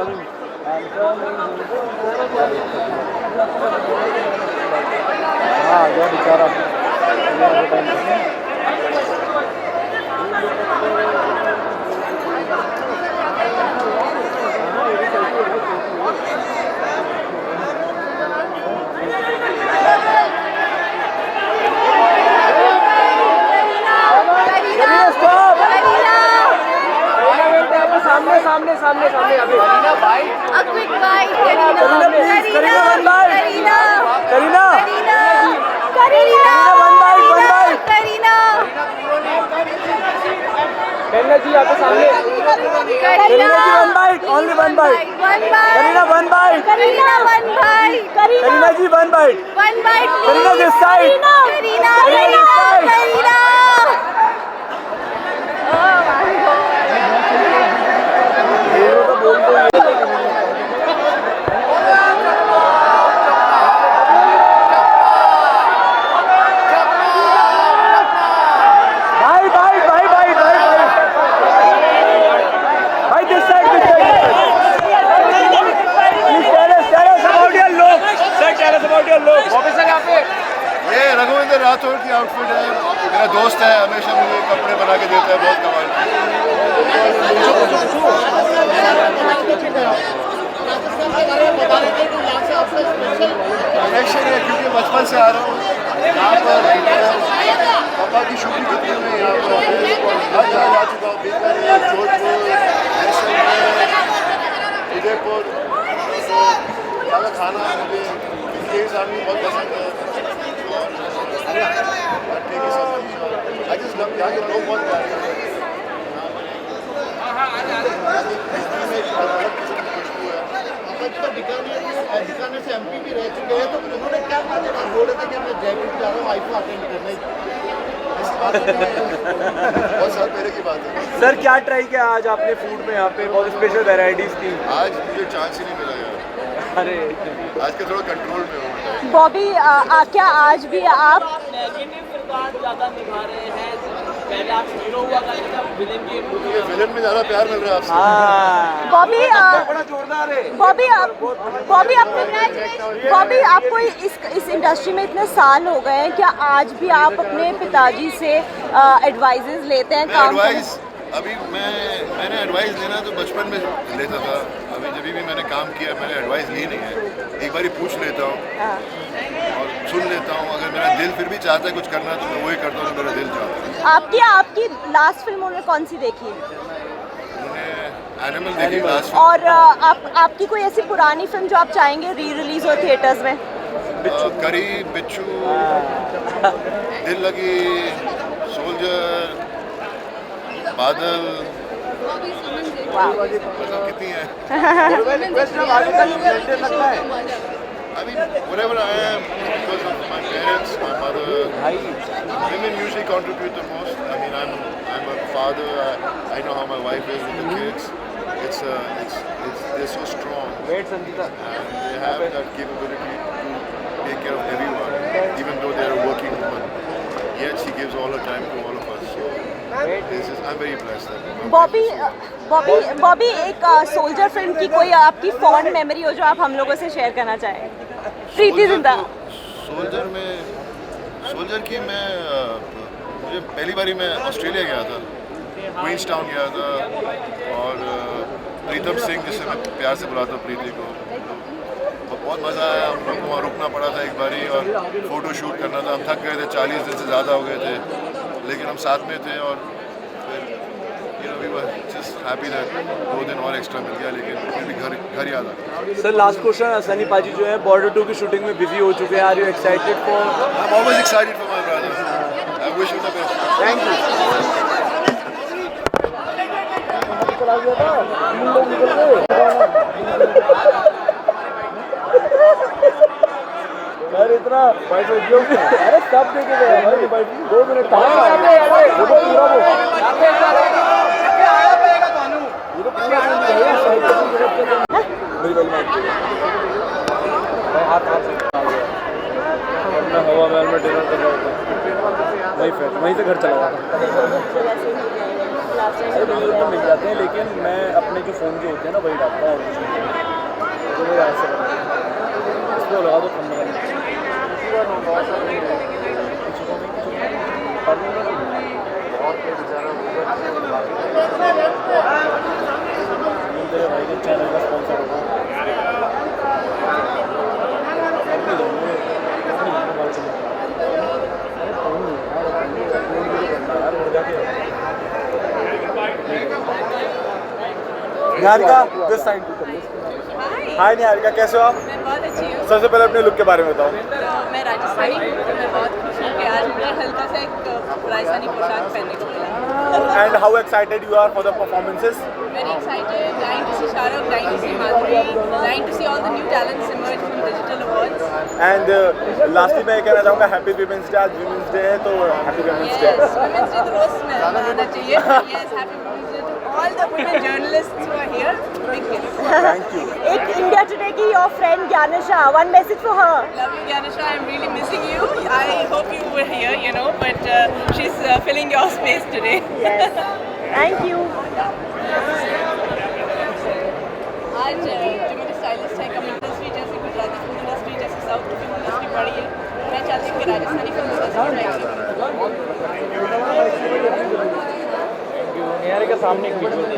coming. हाँ जो बेचारा सामने सामने सामने सामने अभी करीना भाई A quick bite, Kareena. please, Kareena, one bite. Kareena. Kareena Kareena. one bite, one bite. Kareena. Kareena जी आपके सामने Kareena. Ji one bite, only one bite. One bite. Kareena one bite. Kareena, one bite. Kareena ji one bite. One bite. Kareena this side. Kareena. Kareena this side. Kareena. Oh my God. ये रघुविंदर राठौर की outfit है, मेरा दोस्त है, हमेशा मुझे कपड़े बना के देता है, बहुत कमाल। कनेक्शन है क्योंकि बचपन से आ रहा हूँ यहाँ पर, पापा की शूटिंग करते हुए यहाँ पर हर जगह जा चुका हूँ, बीकानेर, जोधपुर, जैसलमेर, उदयपुर। यहाँ का खाना मुझे केस आर्मी बहुत पसंद है। I just love यहाँ के लोग बहुत प्यारे हैं। बीकानेर से एमपी भी रह चुके हैं, तो उन्होंने क्या कहा जब हम बोल रहे थे कि मैं जयपुर जा रहा हूँ आईफा अटेंड करने, ऐसी बात नहीं है, बहुत साल पहले की बात है। सर क्या ट्राई किया आज आपने फूड में? यहाँ पे बहुत स्पेशल वेराइटीज थी। आज मुझे चांस ही नहीं मिला यार, अरे आज का थोड़ा कंट्रोल में हूँ। बॉबी क्या आज भी आप नेगेटिव किरदार ज़्यादा निभा रहे हैं? पहले आप हीरो हुआ करते थे, विलेन की ये विलन में ज़्यादा प्यार मिल रहा है आपसे। बॉबी बड़ा जोरदार है। बॉबी बॉबी आपको इस इंडस्ट्री में इतने साल हो गए हैं, क्या आज भी आप अपने पिताजी से एडवाइजेस लेते हैं? काम अभी मैंने एडवाइस लेना तो बचपन में लेता था, अभी जब भी मैंने काम किया मैंने एडवाइस ली नहीं है। एक बार पूछ लेता हूँ और सुन लेता हूँ, अगर मेरा दिल फिर भी चाहता है कुछ करना तो मैं वही करता हूँ जो मेरा दिल चाहता है। आपकी लास्ट फिल्म उन्होंने कौन सी देखी? उन्होंने एनिमल देखी लास्ट। और आपकी कोई ऐसी पुरानी फिल्म जो आप चाहेंगे री रिलीज हो थिएटर्स में? करी, बिच्छू, दिल लगी, सोल्जर, बादल, मतलब कितनी है? I mean, wherever I am, because of my parents, my mother, women usually contribute the most. I mean, I'm a father. I know how my wife is with the kids. They're so strong. And they have that capability to take care of everyone, even though they're a working woman. Yet she gives all her time to all of us. So I'm very blessed. Bobby एक soldier film की कोई आपकी fond memory हो जो आप हम लोगों से शेयर करना चाहें? प्रीति जिंटा। सोल्जर की मुझे पहली बारी मैं ऑस्ट्रेलिया गया था, क्वींस टाउन गया था, और प्रीतम सिंह जिससे मैं प्यार से बुलाता हूँ प्रीति को, बहुत मज़ा आया। हम लोग को वहाँ रुकना पड़ा था एक बारी और फ़ोटो शूट करना था। हम थक गए थे, 40 दिन से ज़्यादा हो गए थे, लेकिन हम साथ में थे और फिर we were just happy that 2 दिन और एक्स्ट्रा मिल गया, लेकिन फिर भी घर याद आ। सर लास्ट क्वेश्चन, सनी पाजी जो है बॉर्डर 2 की शूटिंग में बिजी हो चुके हैं, are you excited for? I'm always excited for my brother. I wish him the best. Thank you. अरे इतना पैसा क्यों? अरे सब देके गए भाई, 2 मिनट पूरा हवा महल में डिनर कर रहा था, वहीं से घर चला गया। लास्ट अरे टाइम मुझे तो मिल जाते हैं, लेकिन मैं अपने जो फ़ोन के होते हैं ना वही डालता हूँ। तो मेरा ऐसे इसको लगा दो कम लगा तेरे भाई के चैनल का स्पॉन्सर होगा। Niharika this side. Hi Niharika, कैसे हो आप? मैं बहुत अच्छी हूँ। सबसे पहले अपने लुक के बारे में बताओ। तो मैं राजस्थानी हूँ, तो मैं बहुत खुश हूँ कि आज मुझे हल्का सा एक राजस्थानी पोशाक पहनने को मिला। And how excited you are for the performances? Very excited, dying to see Shahrukh, dying to see Madhuri, dying to see all the new talents emerge from Digital Awards. And lastly मैं ये कहना चाहूँगा happy women's day. आज women's day है तो happy women's day. Yes, Women's Day तो रोज में मनाना चाहिए। Yes, happy Women's Day to all the women journalists who are here. Big kiss. Thank you. एक इंडिया टुडे की your friend Gyansha, one message for her. Love you, Gyanisha. I'm really missing you. I hope you were here, you know, but she's filling your space today. Yes, thank you. आज जो मेरे stylist है कम industry जैसे Gujarati film industry जैसे south की film industry बड़ी है, मैं चाहती हूँ कि राजस्थानी फिल्म इंडस्ट्री निहारिका सामने एक वीडियो दे।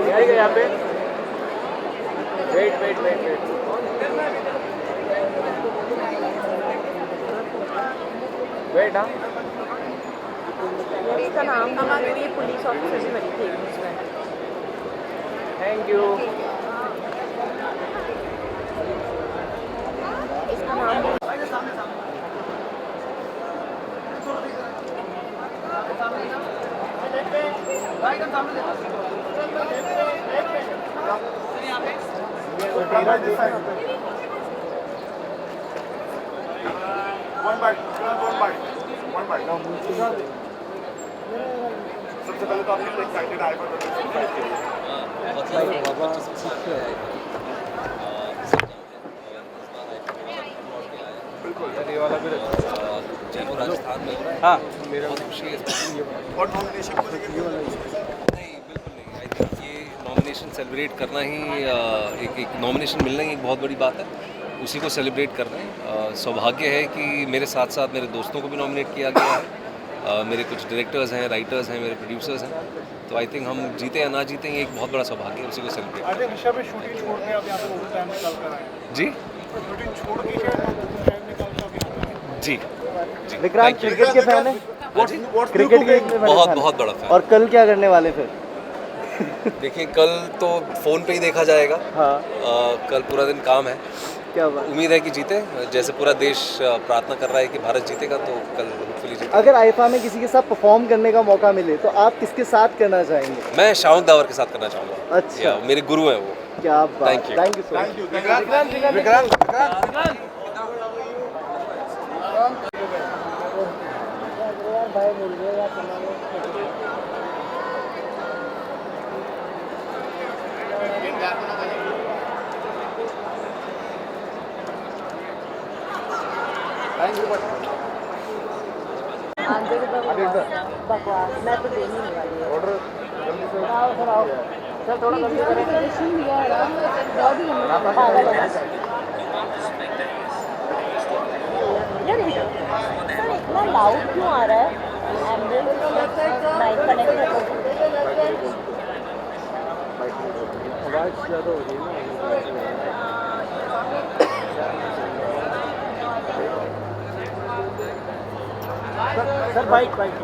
निहारिका यहाँ पे wait wait wait wait wait. हाँ इसका नाम हमारे पुलिस ऑफिसर से बनी थी उसमें। Thank you. इसका नाम सबसे पहले तो आप कितने एक्साइटेड आए जयपुर राजस्थान में हो रहा है। हाँ बहुत खुशी है और नॉमिनेशन को लेकर नहीं, बिल्कुल नहीं। आई थिंक ये नॉमिनेशन सेलिब्रेट करना ही एक नॉमिनेशन मिलना ही एक बहुत बड़ी बात है, उसी को सेलिब्रेट कर रहे हैं। सौभाग्य है कि मेरे साथ साथ मेरे दोस्तों को भी नॉमिनेट किया गया है। मेरे कुछ डायरेक्टर्स हैं, राइटर्स हैं, मेरे प्रोड्यूसर्स हैं, तो आई थिंक हम जीते या ना जीते ये एक बहुत बड़ा सौभाग्य है, उसी को सेलिब्रेट। शूटिंग छोड़ के अब यहाँ पे ओवर टाइम निकाल कर आए जी शूटिंग छोड़ के शायद ओवर टाइम निकाल कर अभी आए जी जी। विक्रांत क्रिकेट के फैन है? क्रिकेट के बहुत बहुत बड़ा फैन। और कल क्या करने वाले फिर? देखिए कल तो फ़ोन पे ही देखा जाएगा। हाँ कल पूरा दिन काम है, क्या बात। उम्मीद है कि जीते। जैसे पूरा देश प्रार्थना कर रहा है कि भारत जीतेगा, तो कल होपफुली जीते। अगर आईफा में किसी के साथ परफॉर्म करने का मौका मिले तो आप किसके साथ करना चाहेंगे? मैं शावक दावर के साथ करना चाहूँगा। अच्छा, मेरे गुरु हैं वो। क्या बात। Thank you. Thank you so much. बकवास मैं तो देनी नहीं वाली। ऑर्डर जल्दी से सर थोड़ा जल्दी करें। पागल है यार, सर इतना लाउड क्यों आ रहा है? एम्बुलेंस माइक कनेक्ट है। आवाज़ ज़्यादा हो रही है ना। सर बाइक बाइक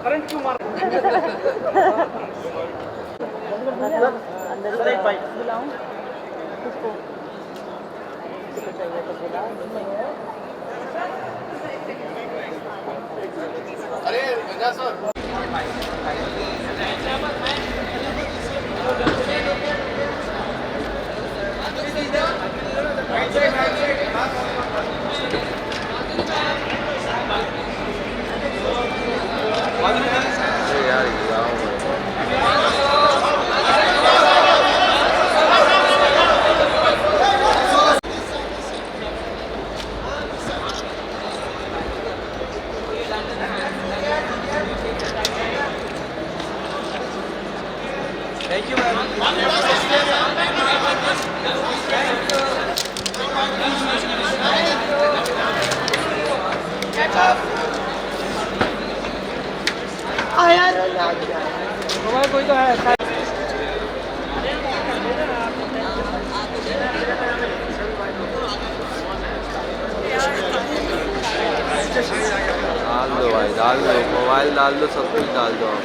करंट क्यों मार अंदर सर एक बाइक बुलाऊं किसको? किसको चाहिए तो बुला। अरे गंजा सर कोई तो है शायद। डाल दो भाई, डाल दो, मोबाइल डाल दो, सब कुछ डाल दो आप।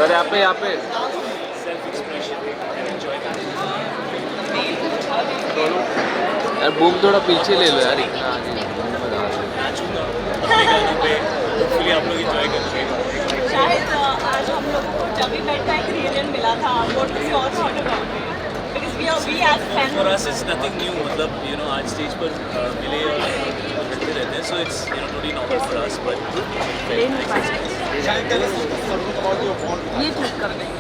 सर यहाँ पे यार बूम थोड़ा पीछे ले लो यार, इतना आगे होपफुली आप लोग एंजॉय करेंगे। शायद आज हम लोगों को जब इवेंट का एक रियूनियन मिला था, what was your thought about it? Because we as fans for us it's nothing new, मतलब यू नो आज स्टेज पर मिले और मिलते रहते हैं, so it's you know totally normal for us, but ये ठीक कर देंगे।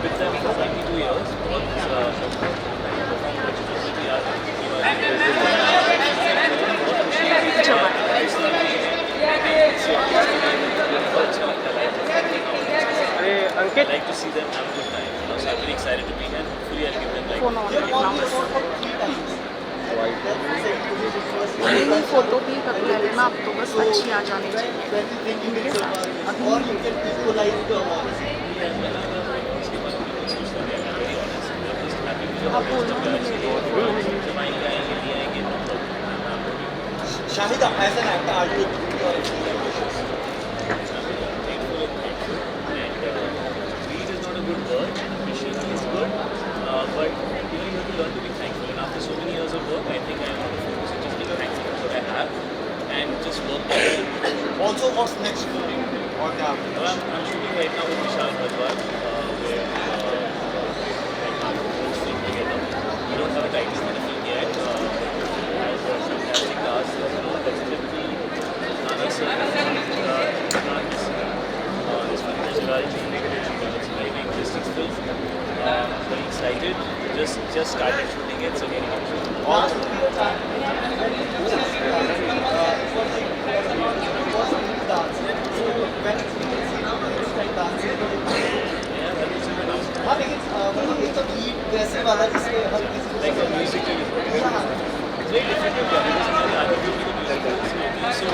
with them for 22 years, I'd like to see them have a good time. You know, so I'm very excited to be here. Hopefully, I'll give them like. Photo भी कर लेना, अब तो बस अच्छी आ जानी चाहिए इनके साथ अभी। Shahid as an actor, are you Greed is not a good word. Appreciation is good, but you know you have to learn to be thankful. And after so many years of work, I think I want to focus on just being thankful for what I have and just work better. also what's next for you? Or I'm shooting right now with Vishal Bhardwaj, where right now we're both film together. We don't have a title for the film yet. As a fantastic cast, that's Tripti, Nana Sir, Raj, this Pankaj Raj. It's a very interesting film. Very excited. Just started shooting it, so very much. Like a musical. It's very different to the other musical. So you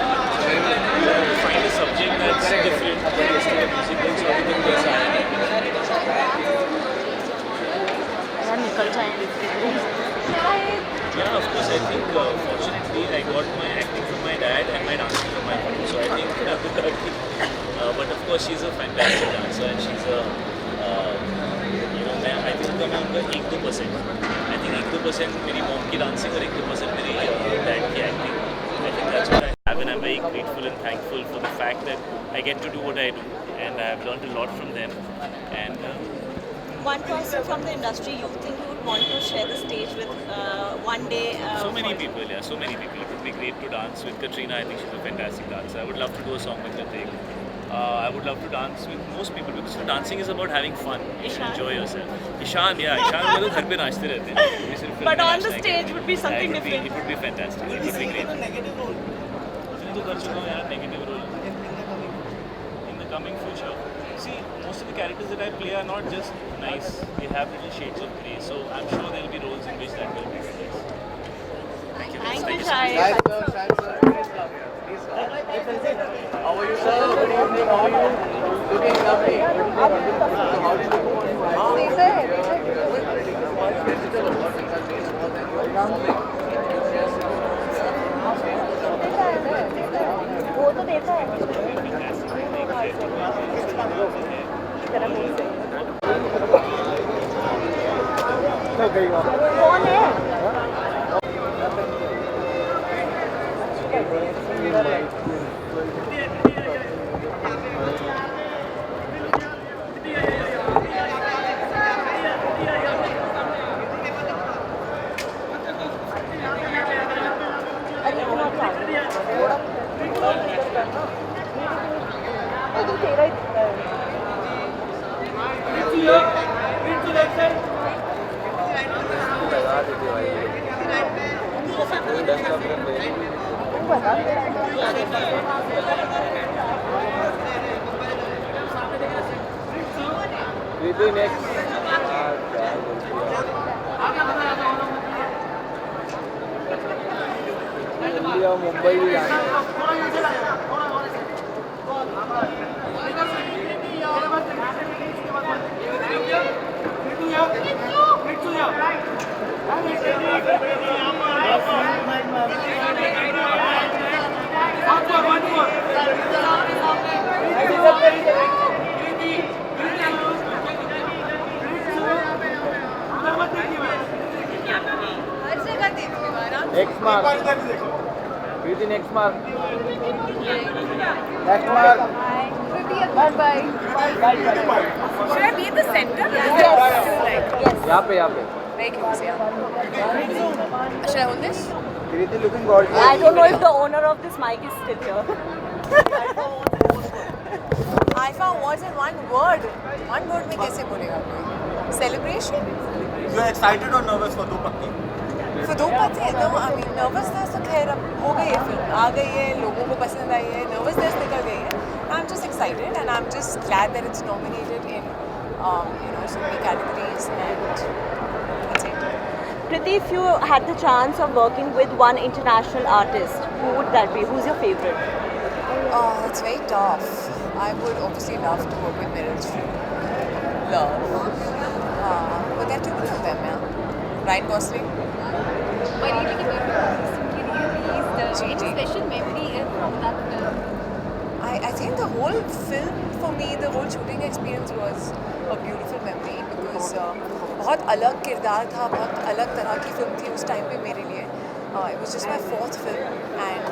have to find a subject that's different, but it's still a musical, so everything goes निकल जाएंगे। Yeah, of course. I think fortunately I got my acting from my dad and my dancing from my mom. So I think I'm lucky. But of course she's a fantastic dancer and she's a you know I think मैं उनका 1-2%. I think 1-2% मेरी mom की dancing और 1-2% मेरी dad की acting. I think that's what I have, and I'm very grateful and thankful for the fact that I get to do what I do, and I have learned a lot from them. And One person from the industry you think you would want to share the stage with one day? so many people, yeah, so many people. It would be great to dance with Katrina. I think she's a fantastic dancer. I would love to do a song with Katrina. I would love to dance with most people because dancing is about having fun. You should enjoy yourself. Ishan, yeah, Ishan वो तो घर पे नाचते रहते हैं. ये सिर्फ film But में on the नाचना है stage क्या? would be something Yeah, different. It would be fantastic. It would be great. इसलिए तो कर चुका हूँ यार negative role. In the coming future, see, most of the characters that I play are not just nice. They have little shades of grey. So I'm sure there will be roles in which that will be nice. Thank you. Thank you, so much. Shahid. How are you, sir? Good evening. How are you? Looking lovely. How did you वो तो देखा है कौन है लगा दीजिए भाई कोई डंका फिल्म दे कृति नेक्स्ट इंडिया मुंबई भी जाना है next mark Kriti next mark next mark Should I be in the center? Yes. यहाँ पे Very close, yeah. Should I hold this? Kriti looking gorgeous I don't know if the owner of this mic is still here. IFA awards in one word. One word में कैसे बोलेगा कोई? Celebration? You are excited or nervous for Dupakki? For दो पत्ते तो I mean nervousness तो खैर अब हो गई है फिल्म आ गई है लोगों को पसंद आई है nervousness निकल गई है. I'm just excited and I'm just glad that it's nominated in so many categories and that's it. Priti, if you had the chance of working with one international artist, who would that be? Who's your favorite? It's very tough. I would obviously love to work with Meryl Streep. Love. But there are too many of them, yeah. Ryan Gosling. But even if you released any special memory from that film? I think the whole film for me, the whole shooting experience was a beautiful memory because बहुत अलग किरदार था, बहुत अलग तरह की film थी उस टाइम पे मेरे लिए. It was just my 4th film and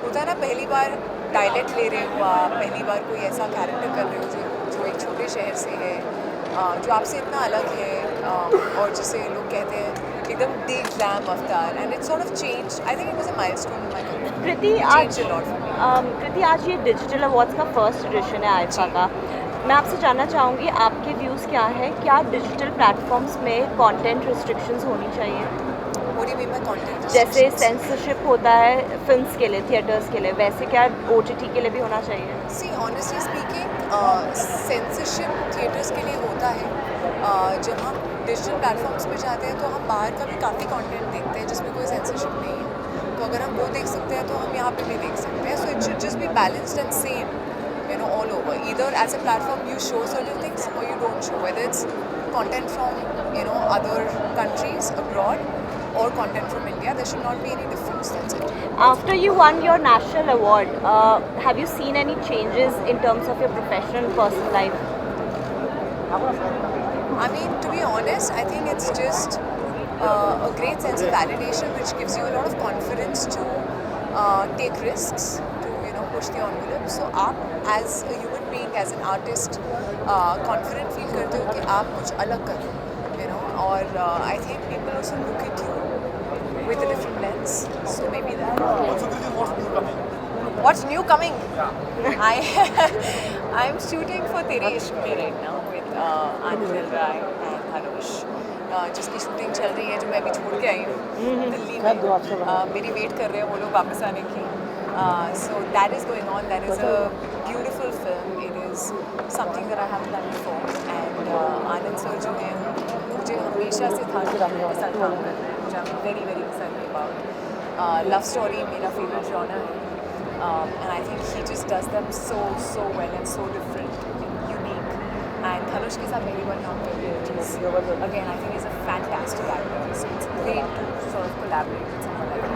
होता है ना पहली बार डायलेक्ट ले रहे हो आप, पहली बार कोई ऐसा कैरेक्टर कर रहे हो जो एक छोटे शहर से है, जो आपसे इतना अलग है और जिसे लोग कहते हैं एकदम big glam अवतार and it sort of changed. I think it was a milestone in my career. Priti, Changed a lot for me. Priti, आज ये डिजिटल अवार्ड्स का फर्स्ट एडिशन है आईफा का. मैं आपसे जानना चाहूँगी आपके व्यूज़ क्या है, क्या डिजिटल प्लेटफॉर्म्स में कंटेंट रिस्ट्रिक्शंस होनी चाहिए? What do you mean by content जैसे restrictions? सेंसरशिप होता है फिल्म्स के लिए, थिएटर्स के लिए, वैसे क्या OTT के लिए भी होना चाहिए? See, honestly speaking, censorship theatres के लिए होता है. जब हम डिजिटल प्लेटफॉर्म्स पे जाते हैं तो हम बाहर का भी काफ़ी कंटेंट देखते हैं जिसमें कोई सेंसरशिप नहीं है. तो अगर हम वो देख सकते हैं तो हम यहाँ पे भी देख सकते हैं. So it should just be balanced and same, all over. Either as a platform you show certain things or you don't show. Whether it's content from other countries abroad or content from India, there should not be any difference. That's it. After you won your national award, have you seen any changes in terms of your professional and personal life? I mean, to be honest, I think it's just a great sense of validation which gives you a lot of confidence to take risks, to push the envelope. So आप as a human being, as an artist, confident feel करते हो कि आप कुछ अलग करो, और I think people also look at you with a different lens. So maybe that. Also, this is what's coming. What's new coming? I'm shooting for Tere Ishq Mein right now with Anil Rai and Dhanush. जिसकी shooting चल रही है, जो मैं अभी छोड़ के आई हूँ दिल्ली में. मेरी वेट कर रहे हैं वो लोग वापस आने की. So that is going on. That is a beautiful film. It is something that I haven't done before. And Anand sir जो हैं, मुझे हमेशा से था कि उनके साथ काम करना है, which I'm very very excited about. Love story मेरा favorite genre है. And I think he just does them so well and so different and unique. And Dhanush के साथ मेरी बार काम कर रही है, again I think he's a fantastic actor. So it's great to sort of collaborate with someone like that.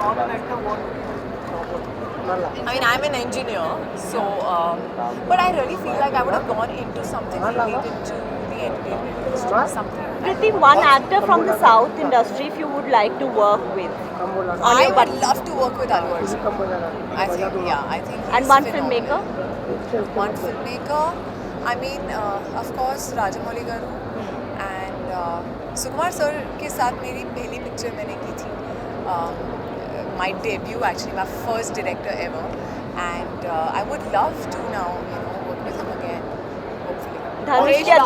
I mean, I'm an engineer, so but I really feel like I would have gone into something related to the entertainment industry, something. Kriti, one actor from the South industry if you would like to work with. I would love to work with Allu Arjun. I think And he's one phenomenal. filmmaker? One filmmaker, I mean, of course, Rajamouli garu and Sukumar sir के साथ मेरी पहली picture मैंने की थी. My debut actually, my first director ever, and I would love to now, work with him again, hopefully.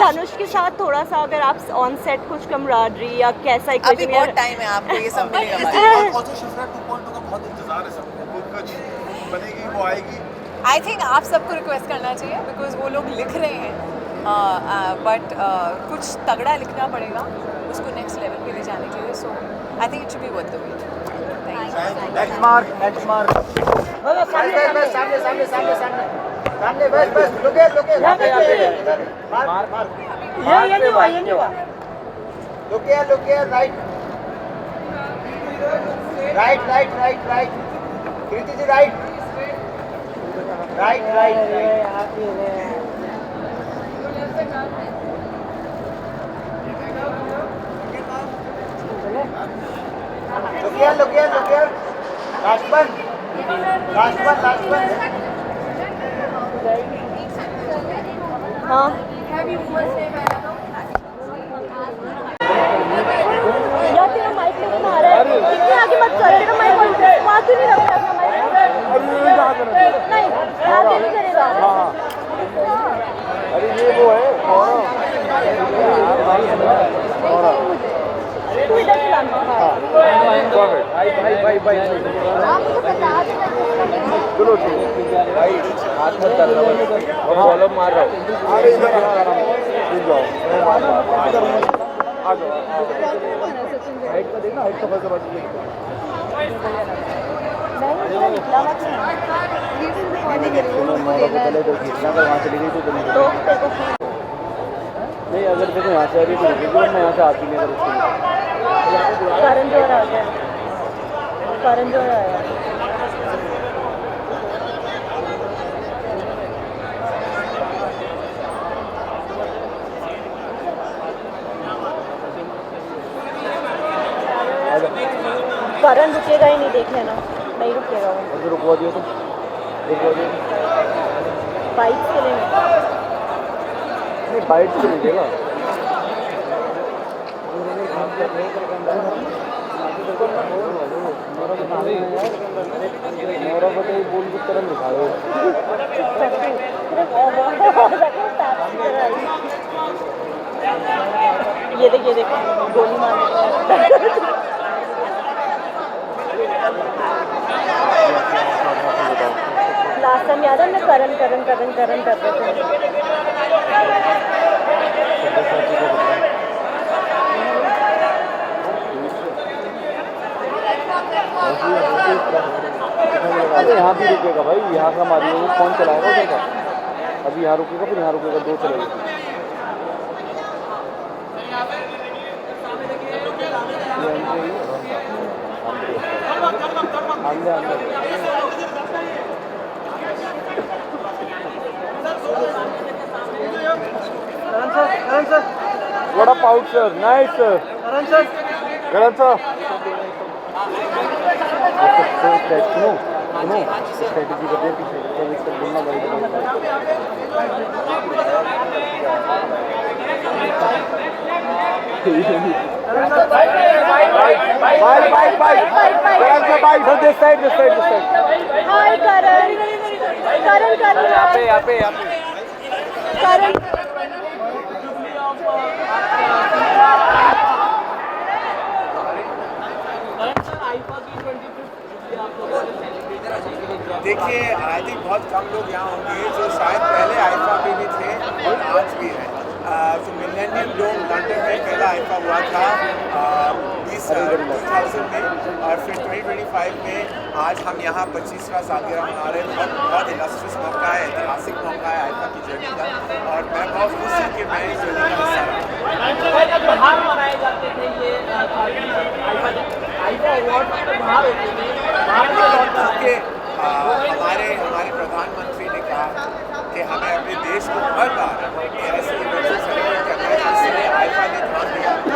धनुष के साथ थोड़ा सा अगर आप ऑन सेट कुछ camaraderie या कैसा अभी equation बहुत टाइम है, आपको ये सब मिलेगा. Also शिफ्रा 2.0 का बहुत इंतजार है सबको. कुछ बनेगी वो आएगी. I think आप सबको रिक्वेस्ट करना चाहिए because वो लोग लिख रहे हैं, but कुछ तगड़ा लिखना पड़ेगा उसको नेक्स्ट लेवल पे ले जाने के लिए. So I think it should be worth the wait. Thanks. Next mark सामने बस लुके मार्क ये नहीं हुआ look right Kriti ji right look here. Last one. हाँ. या तेरा माइक नहीं आ रहा है. इतने आगे मत कर. तेरा माइक वहाँ क्यों नहीं रख रहा अपना माइक? नहीं, आगे नहीं करेगा. अरे ये वो है तू इधर चलाना. भाई चलो भाई हाथ मत कर रहा हूँ फॉलो मार रहा हूँ. अरे इधर आ जाओ हाइट का देखना हाइट का फंसा बच खींचना तो वहाँ चली गई तो नहीं. अगर देखो यहाँ से आ रही तो मैं यहाँ से आती नहीं. अगर करण जोहर आ गया. करण जोहर आया. करण रुकेगा ही नहीं, देख लेना. नहीं रुकेगा वो. अगर रुकवा दियो तो बाइक के लिए नहीं बाइट से रुकेगा. मेरा बताइए बोल की तरह दिखाओ. ये देख गोली मारने. लास्ट टाइम याद है मैं करण कर रहे थे. अरे यहाँ भी रुकेगा भाई. यहाँ का मारिए वो कौन चलाएगा उधर का. अभी यहाँ रुकेगा फिर यहाँ रुकेगा. दो चलेगा. अंदर Karan sir. What a pout sir. Nice sir. Karan sir. सुनो स्ट्रेटेजी कर दिया पीछे तो इसका बोलना भाई. Bye. Karan sir, bye. So this side. Hi Karan. Karan Karan यहाँ पे करण देखिए, आई थिंक बहुत कम लोग यहाँ होंगे जो शायद पहले आईफा पे भी थे और आज भी हैं। तो मिलेनियम डोम लंदन में पहला आईफा हुआ था 2000 में, और फिर 2025 में आज हम यहाँ 25वां सालगिरह मना रहे हैं। बहुत इलस्ट्रियस मौका है, ऐतिहासिक मौका है आईफा की जर्नी का, और मैं बहुत खुश हूँ कि मैं इस जर्नी का हिस्सा रहा। बाहर मनाए जाते थे ये आईफा अवार्ड बाहर होते थे, बाहर से लौट क्योंकि हमारे प्रधानमंत्री ने कहा कि हमें अपने देश को हर बार ऐसे इवेंट्स से सेलिब्रेट करना है, इसलिए आईफा ने ध्यान दिया कि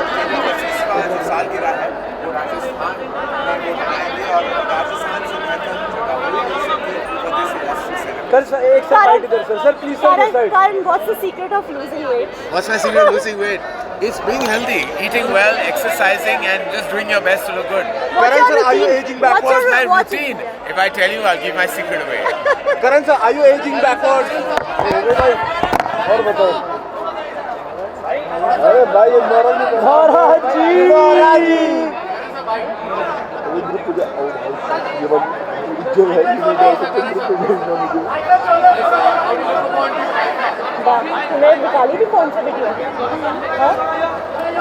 25वां जो सालगिरह है वो राजस्थान में वो मनाएंगे, और राजस्थान से बेहतर जगह होगी हो सकती है सर एक साइड इधर sir please sir this side. Karan, what's the secret of losing weight? What's my secret of losing weight? It's being healthy, eating well, exercising, and just doing your best to look good. Karan sir, are you aging backwards? What's My your routine. If I tell you, I'll give my secret away. Karan sir, are you aging backwards? और बताओ। अरे भाई ये नौरा जी ये group ये जो है ये तूने निकाली थी कौन सा वीडियो? हाँ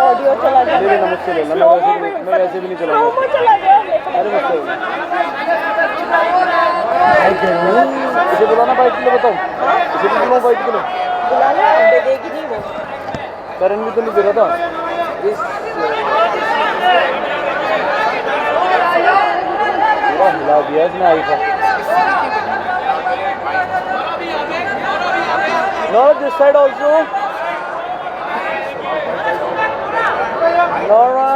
ऑडियो चला गया। मेरे नमस्ते लेना, मैं वैसे भी नहीं चलाऊंगा। प्रोमो चला गया। अरे मत इसे बुलाना बाइक के लिए, बताओ इसे भी बुलाओ बाइक के लिए। बुलाना दे देगी नहीं वो। करण भी तो नहीं दे रहा था पूरा हिला दिया इसने IIFA. Nora, this side also. Nora.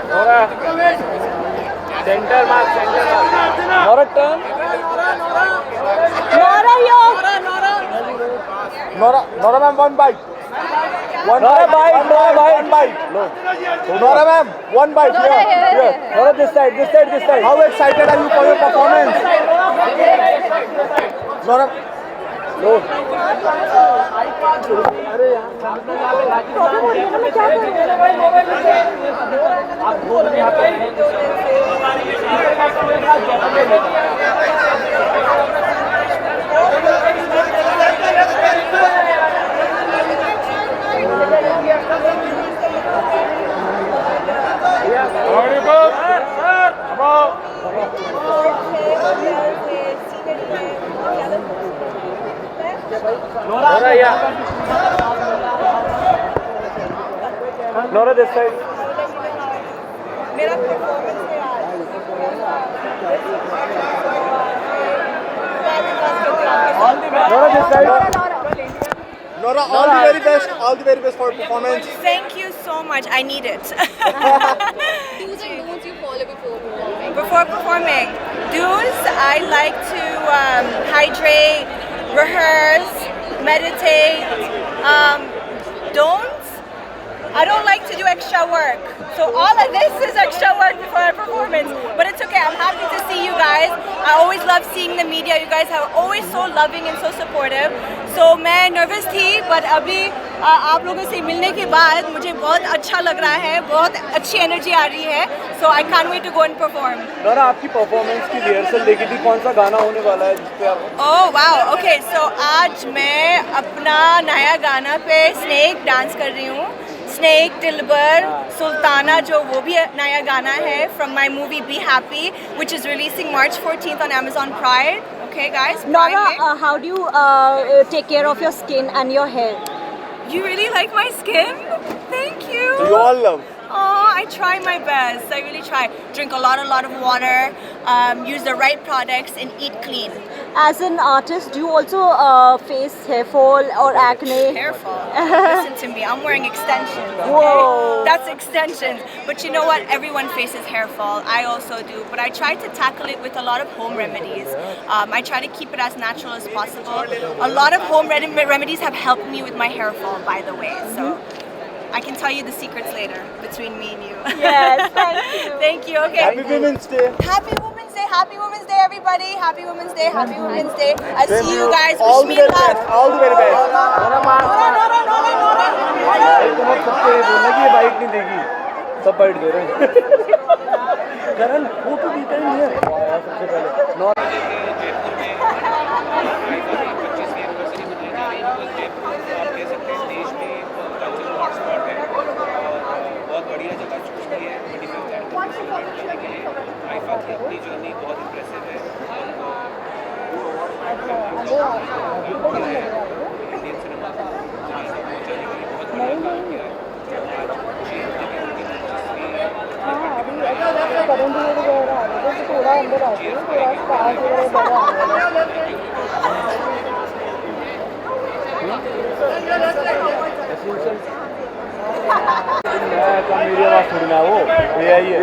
Nora. Center mark. Nora turn. Nora here. Nora ma'am, one bite. Nora bite. No. Nora ma'am, one bite. Here. Nora this side. How excited are you for your performance? Nora. No. अरे यार Nora this side. मेरा performance है आज। Nora this side. Nora, all the very best for performance. Thank you so much. I need it. Do's and don'ts you follow before performing? Before performing, do's I like to hydrate, rehearse, meditate. Don'ts, I don't like to do extra work. So all of this is extra work before a performance. But it's okay. I'm happy to see you guys. I always love seeing the media. You guys are always so loving and so supportive. So मैं nervous थी, but अभी आप लोगों से मिलने के बाद मुझे बहुत अच्छा लग रहा है, बहुत अच्छी एनर्जी आ रही है. So I can't wait to go and perform. Nora आपकी परफॉर्मेंस की रिहर्सल देखी थी, कौन सा गाना होने वाला है जिस पे आप? Oh wow, okay. So आज मैं अपना नया गाना पे स्नेक डांस कर रही हूँ. स्नेक, दिलबर, सुल्ताना जो वो भी नया गाना है from my movie Be Happy, which is releasing March 14th on Amazon Prime. Okay guys, Nora, how do you take care of your skin and your hair? You really like my skin? Thank you. You all love. Oh, I try my best. I really try. Drink a lot of water, use the right products, and eat clean. As an artist, do you also face hair fall or acne? Hair fall. Listen to me. I'm wearing extensions. Okay? Whoa. That's extensions. But you know what? Everyone faces hair fall. I also do. But I try to tackle it with a lot of home remedies. I try to keep it as natural as possible. A lot of home remedies have helped me with my hair fall, by the way. So. I can tell you the secrets later between me and you. Yes, thank you. Thank you. Okay. Happy Women's Day. Happy Women's Day. Happy Women's Day, everybody. Happy Women's Day. Happy Women's Day. I see you guys. All Wish the me very luck. best. All the very best. बोलना कि ये bite नहीं देगी, सब bite दे रहे हैं। करण photo देता ही नहीं है यार सबसे पहले। बहुत बढ़िया जगह चूज की है। आइफा की अपनी जर्नी बहुत इम्प्रेसिव है। इंडियन सिनेमा पहुंचाने के लिए बहुत बड़ा काम किया है। मेरी आवाज थोड़ी ना वो ये आई है।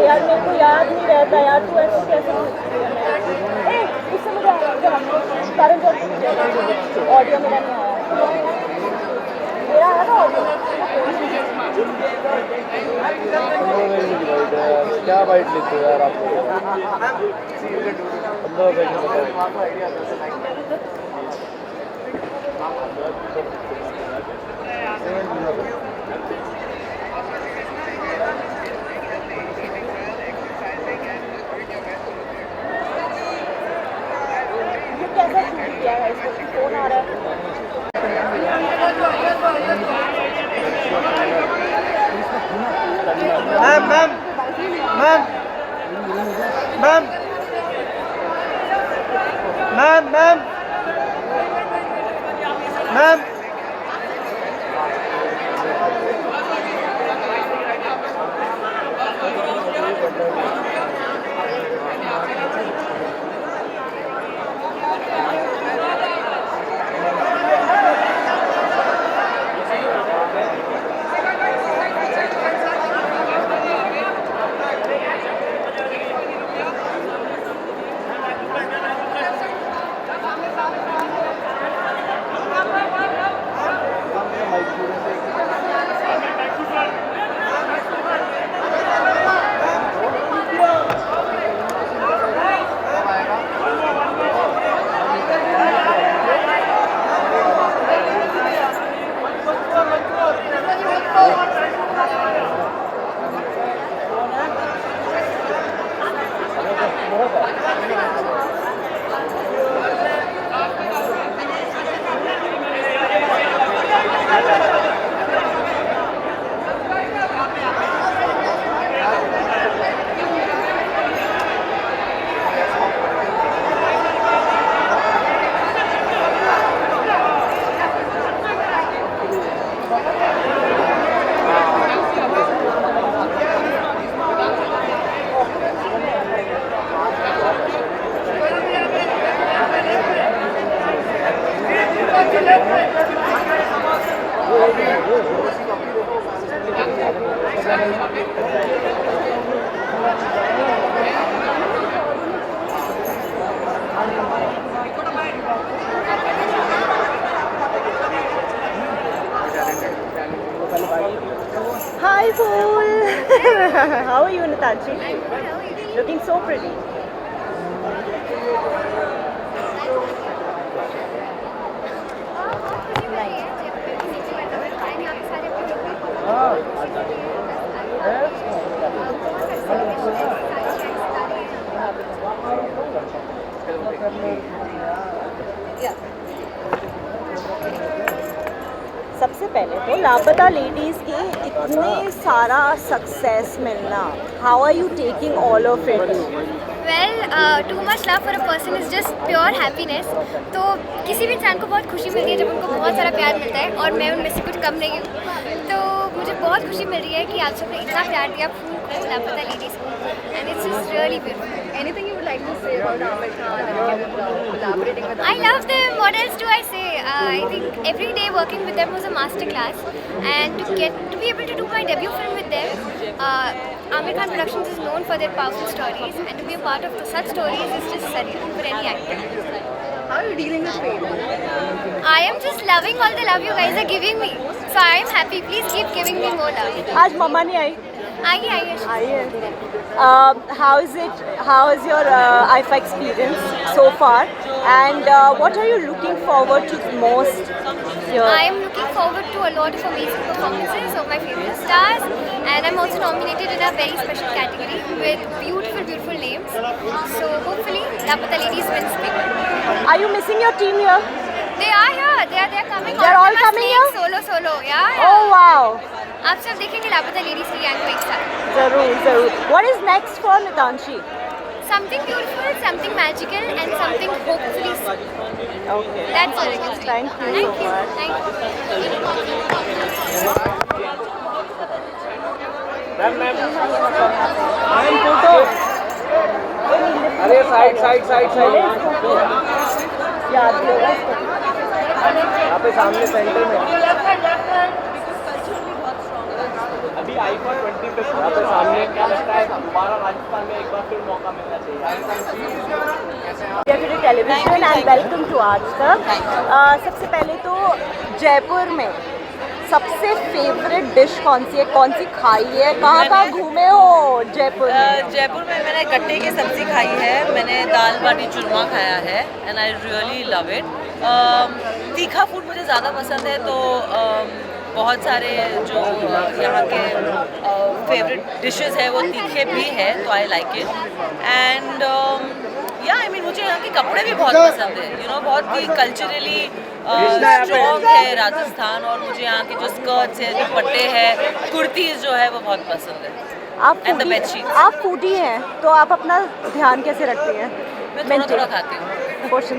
यार मेरे को याद नहीं रहता यार, तू ऐसे कैसे उससे मुझे कारण जो ऑडियो मेरा नहीं आया, मेरा है ना ऑडियो। क्या बाइट लेते हो यार आप? कैसा शूट किया है, इसको फोन आ रहा है। Ma'am ma'am ma'am ma'am ma'am ma'am ma'am Hi, Fool. How are you, Natachi? Looking so pretty. सबसे पहले तो लापता लेडीज़ की इतने सारा सक्सेस मिलना, how are you taking all of it? Well, too much love for a person is just pure happiness. तो किसी भी इंसान को बहुत खुशी मिलती है जब उनको बहुत सारा प्यार मिलता है, और मैं उनमें से कुछ कम नहीं हूँ। तो मुझे बहुत खुशी मिल रही है कि आप सबने इतना प्यार दिया लापता लेडीज़ को, and it's just really beautiful. Anything you like to say about Amir Khan and collaborating with I love them. What else do I say? I think every day working with them was a masterclass, and to be able to do my debut film with them, Amir Khan Productions is known for their powerful stories, and to be a part of such stories is just surreal for any actor. How are you dealing with fame? I am just loving all the love you guys are giving me, so I am happy. Please keep giving me more love. आज मम्मा नहीं आई? आई है How is it? How is your IFA experience so far? And what are you looking forward to most here? I am looking forward to a lot of amazing performances of my favorite stars, and I'm also nominated in a very special category with beautiful names. So hopefully Lapata Ladies wins big. Are you missing your team here? They are here. They are coming. They're all coming here? Solo. Yeah. Oh wow! आप सब देखेंगे लापता ladies की gang को एक साथ. जरूर. What is next for Nitanshi? Something beautiful, something magical, and something hopefully sweet. Okay. That's all I can say. Thank you so much. Thank you. Photo. अरे साइड. याद भी होगा. यहाँ पे सामने सेंटर में. अभी आईफा 20 पे यहाँ पे सामने. क्या लगता है दोबारा राजस्थान में एक बार फिर मौका मिलना चाहिए? टेलीविजन एंड वेलकम टू आज तक. सबसे पहले तो जयपुर में सबसे फेवरेट डिश कौन सी है, कौन सी खाई है, कहाँ घूमे हो जयपुर में? जयपुर में मैंने गट्टे की सब्ज़ी खाई है, मैंने दाल बाटी चूरमा खाया है and I really love it. तीखा फूड मुझे ज़्यादा पसंद है, तो बहुत सारे जो यहाँ के फेवरेट डिशेस है वो तीखे भी है, तो आई लाइक इट. एंड मुझे यहाँ के कपड़े भी बहुत पसंद है. बहुत ही कल्चरली स्ट्रॉन्ग है राजस्थान, और मुझे यहाँ के जो स्कर्ट्स है, जो पट्टे हैं, कुर्तीज़ जो है वो बहुत पसंद है. आप फूडी हैं, तो आप अपना ध्यान कैसे रखती हैं? मैं थोड़ा खाती हूँ. Portion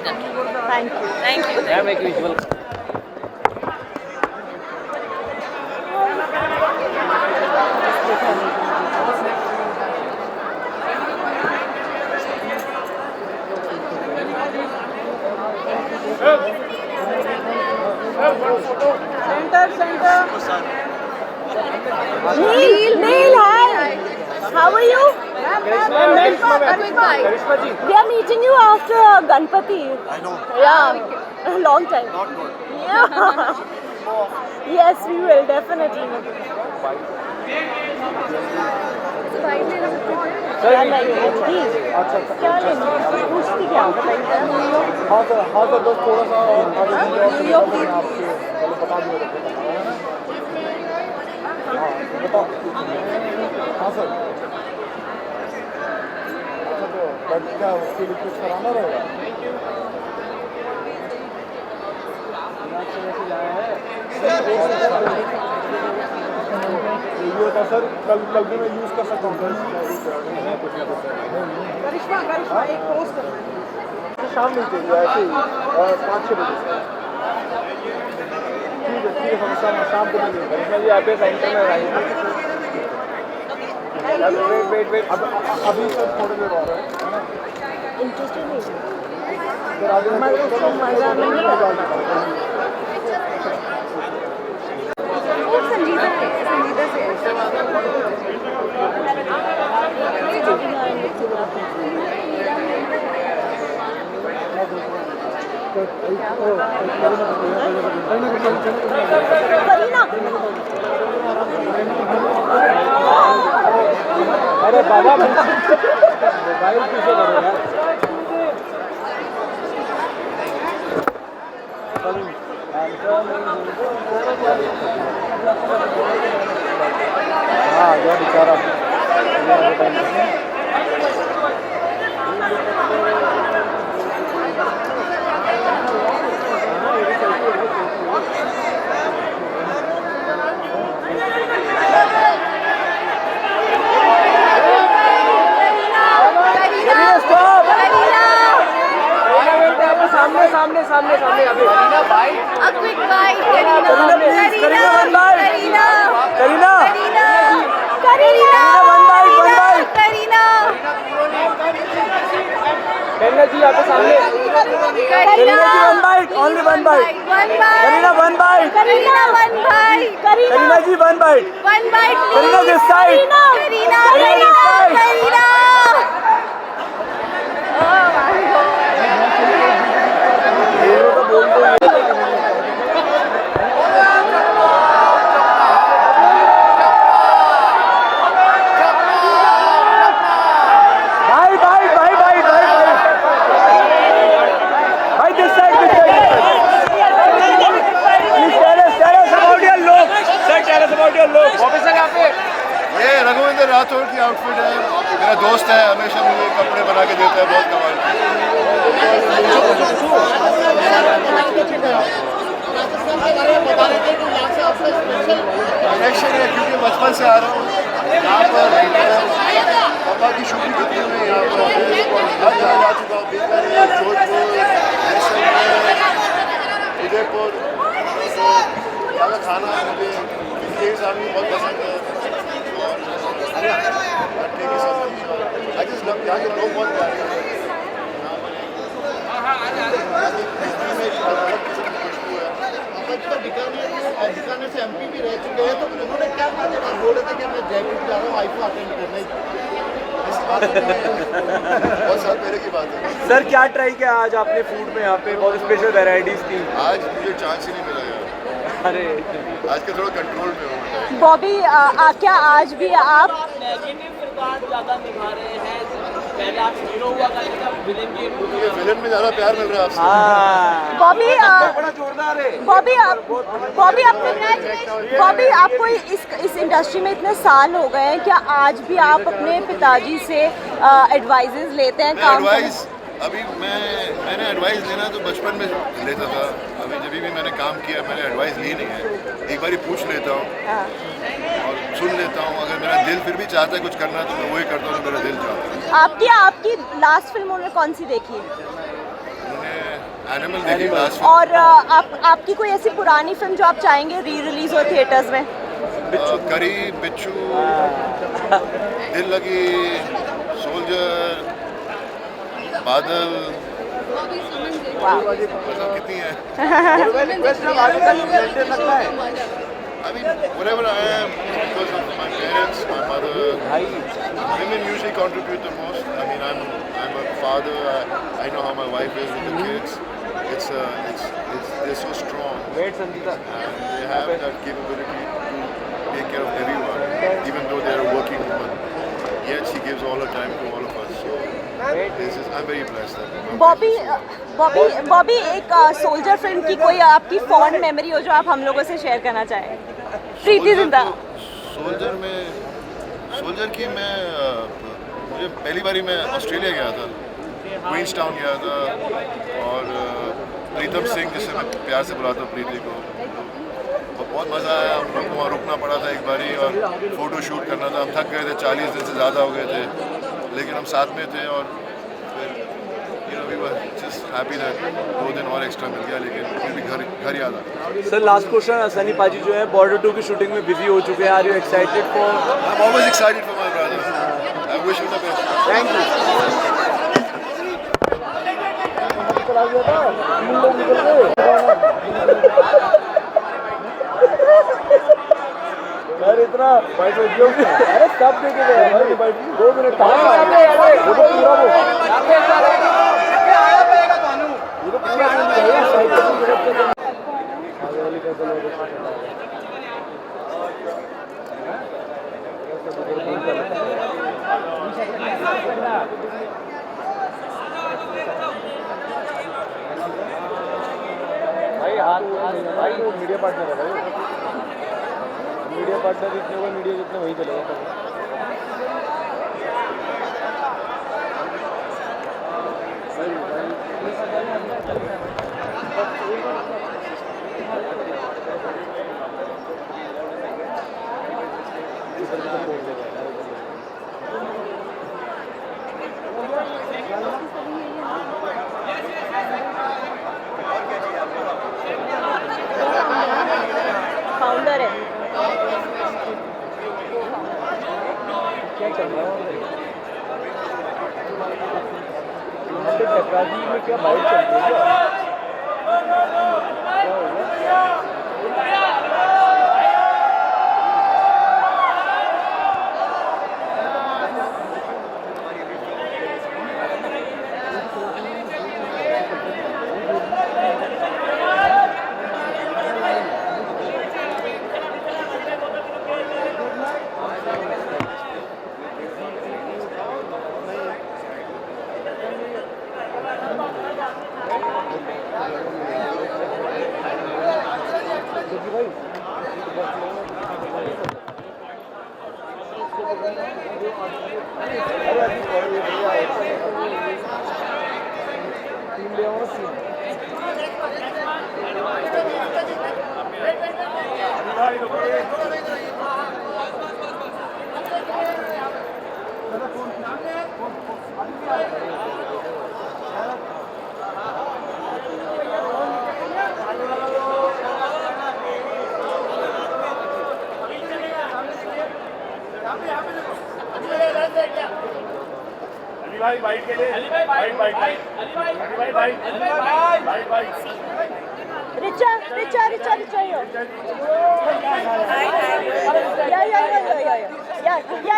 control. Thank you. Center. Neil, hi. How are you? We are meeting you after Ganpati. I know. Yeah, a long time. Not good. Yeah. Yes, we will definitely. क्या लेंगे? क्या लेंगे? पूछती क्या? बताइए. हाँ सर बस थोड़ा सा न्यूयॉर्क की बता दिया. बताओ. हाँ सर. क्या उसके लिए कुछ कराना रहेगा? ये होता सर, कल भी मैं यूज़ कर सकता हूँ. करिश्मा एक पोस्ट करना है. शाम में चाहिए ऐसे ही 5-6 बजे. ठीक है शाम को मिलेंगे. करिश्मा जी आप सेंटर में आइए. वेट अभी सर थोड़ी देर और है ना. इंटरेस्टेड नहीं है. संजीदा से अरे बाबा मोबाइल पीछे करो यार. हाँ जो बेचारा सामने अभी. A quick bite, Karina. Karina. Karina. जी यहाँ पे सामने। Kareena ji one bite, only one bite. Kareena one bite. Kareena one bite. Kareena ji one bite. Kareena this side. Kareena this side. Kareena ये रघुविंदर राठौर की आउटफिट है, मेरा दोस्त है, हमेशा मुझे कपड़े बना के देता है, बहुत कमाल की। कनेक्शन है क्योंकि बचपन से आ रहा हूँ यहाँ पर, पापा की शूटिंग होती है यहाँ पर, हर जगह जा चुका हूँ, बीकानेर, जोधपुर, जैसलमेर, उदयपुर। यहाँ का खाना मुझे इंडियन आर्मी बहुत पसंद है। I just love यहाँ के लोग बहुत प्यारे हैं। बीकानेर से MP भी रह चुके हैं, तो उन्होंने क्या कहा जब बोल रहे थे कि मैं जयपुर जा रहा हूँ आईफा अटेंड करने, ऐसी बात नहीं है, बहुत साल पहले की बात है। सर क्या ट्राई किया आज आपने फूड में? यहाँ पे बहुत स्पेशल वेराइटीज थी। आज मुझे चांस ही नहीं मिला यार। अरे आज का थोड़ा कंट्रोल में हूँ। बॉबी क्या आज भी आप नेगेटिव किरदार ज़्यादा निभा रहे हैं? पहले आप हीरो हुआ करते थे, विलेन की मुझे विलेन में ज़्यादा प्यार मिल रहा है आपसे। बॉबी बड़ा जोरदार है। बॉबी आपको इस इंडस्ट्री में इतने साल हो गए हैं, क्या आज भी आप अपने पिताजी से एडवाइजेस लेते हैं? काम अभी मैंने एडवाइस लेना तो बचपन में लेता था, अभी जब भी मैंने काम किया मैंने एडवाइस ली नहीं है। एक बारी पूछ लेता हूँ और सुन लेता हूँ, अगर मेरा दिल फिर भी चाहता है कुछ करना तो मैं वही करता हूँ जो मेरा दिल चाहता है। आपकी लास्ट फिल्म उन्होंने कौन सी देखी है? मैंने एनिमल देखी लास्ट। और आपकी कोई ऐसी पुरानी फिल्म जो आप चाहेंगे री रिलीज हो थिएटर्स में? करी, बिच्छू, दिल लगी, सोल्जर, बादल, कितनी है? I mean, whatever I am, because of my parents, my mother, women usually contribute the most. I mean, I'm a father. I know how my wife is with the kids. They're so strong. They have that capability to take care of everyone, even though they're a working woman. Yet she gives all her time to all of us. So I'm very blessed. Bobby एक soldier film की कोई आपकी fond memory हो जो आप हम लोगों से शेयर करना चाहें? प्रीति जिंटा। सोल्जर की मुझे पहली बारी मैं ऑस्ट्रेलिया गया था, क्वींस टाउन गया था, और प्रीतम सिंह जिससे मैं प्यार से बुलाता हूँ प्रीति को, बहुत मज़ा आया। हम लोग को वहाँ रुकना पड़ा था एक बारी और फ़ोटो शूट करना था। हम थक गए थे, 40 दिन से ज़्यादा हो गए थे, लेकिन हम साथ में थे और फिर we were just happy that 2 दिन और एक्स्ट्रा मिल गया, लेकिन फिर भी घर याद आ। सर लास्ट क्वेश्चन, सनी पाजी जो है बॉर्डर 2 की शूटिंग में बिजी हो चुके हैं, are you excited for? I'm always excited for my brother. I wish him the best. Thank you. यार इतना बैठो क्यों? अरे सब देखे गए भाई, 2 मिनट कहाँ वो तो पूरा भाई मीडिया पार्टनर है भाई, मीडिया पार्टनर जितने होगा मीडिया जितने वही चलेगा। फाउंडर है। क्या चल रहा है? एफराजी में क्या बाइक चल रही है क्या? रिचा रिचा रिचा रिचा यो या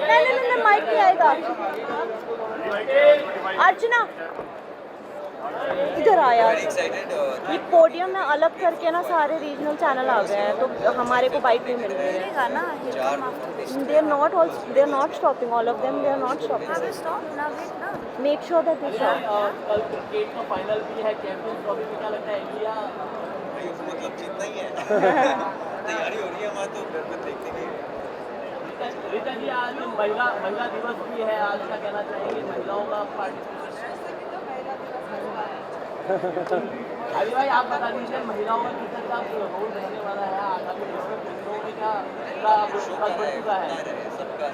नहीं माइक नहीं आएगा अर्चना इधर आया ये पोडियम में अलग करके ना सारे रीजनल चैनल आ गए हैं तो हमारे को बाइट नहीं मिल रही है they are not stopping all of them they are not stopping make sure that they stop कल क्रिकेट का फाइनल भी है चैंपियंस ट्रॉफी में क्या लगता है इंडिया मतलब जीतना ही है तैयारी हो रही है हमारे तो घर में देखने की रीता जी आज महिला दिवस भी है आज क्या कहना चाहेंगे महिलाओं का पार्टिसिपेशन अभी भाई आप बता दीजिए महिलाओं का कितना का रोल रहने वाला है आगामी दिनों में क्या पूरा फोकस बढ़ चुका है सबका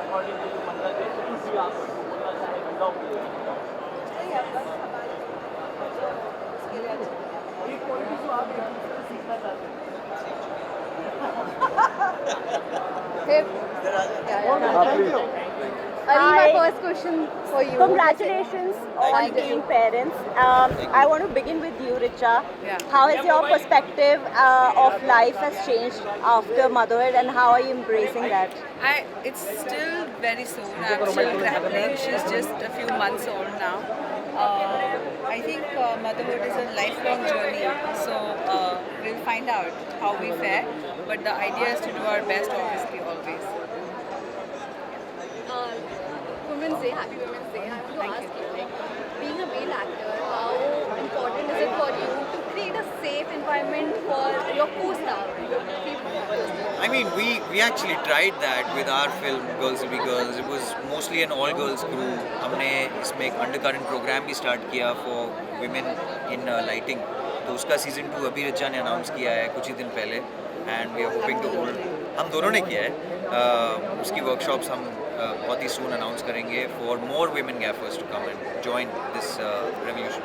अकॉर्डिंग टू मतलब कुछ भी आप बोलना चाहें महिलाओं के लिए कोई भी जो आप सीखना चाहते हैं Ari, my first question for you. Congratulations on being parents. I want to begin with you, Richa. How has your perspective of life has changed after motherhood, and how are you embracing that? It's still very soon. I'm still grappling. She's just a few months old now. I think motherhood is a lifelong journey. So we'll find out how we fare. But the idea is to do our best, obviously, always. Women's Day, happy Women's Day. I want to ask you, like, being a male actor, how important is it for you to create a safe environment for your co-star? I mean, we actually tried that with our film Girls Will Be Girls. It was mostly an all-girls crew. हमने इसमें एक undercurrent program भी start किया for women in lighting. तो उसका season 2 अभी रिचा ने announce किया है कुछ ही दिन पहले. And we are hoping to hold. हम दोनों ने किया है. उसकी workshops हम बहुत ही soon announce करेंगे for more women gaffers to come and join this revolution.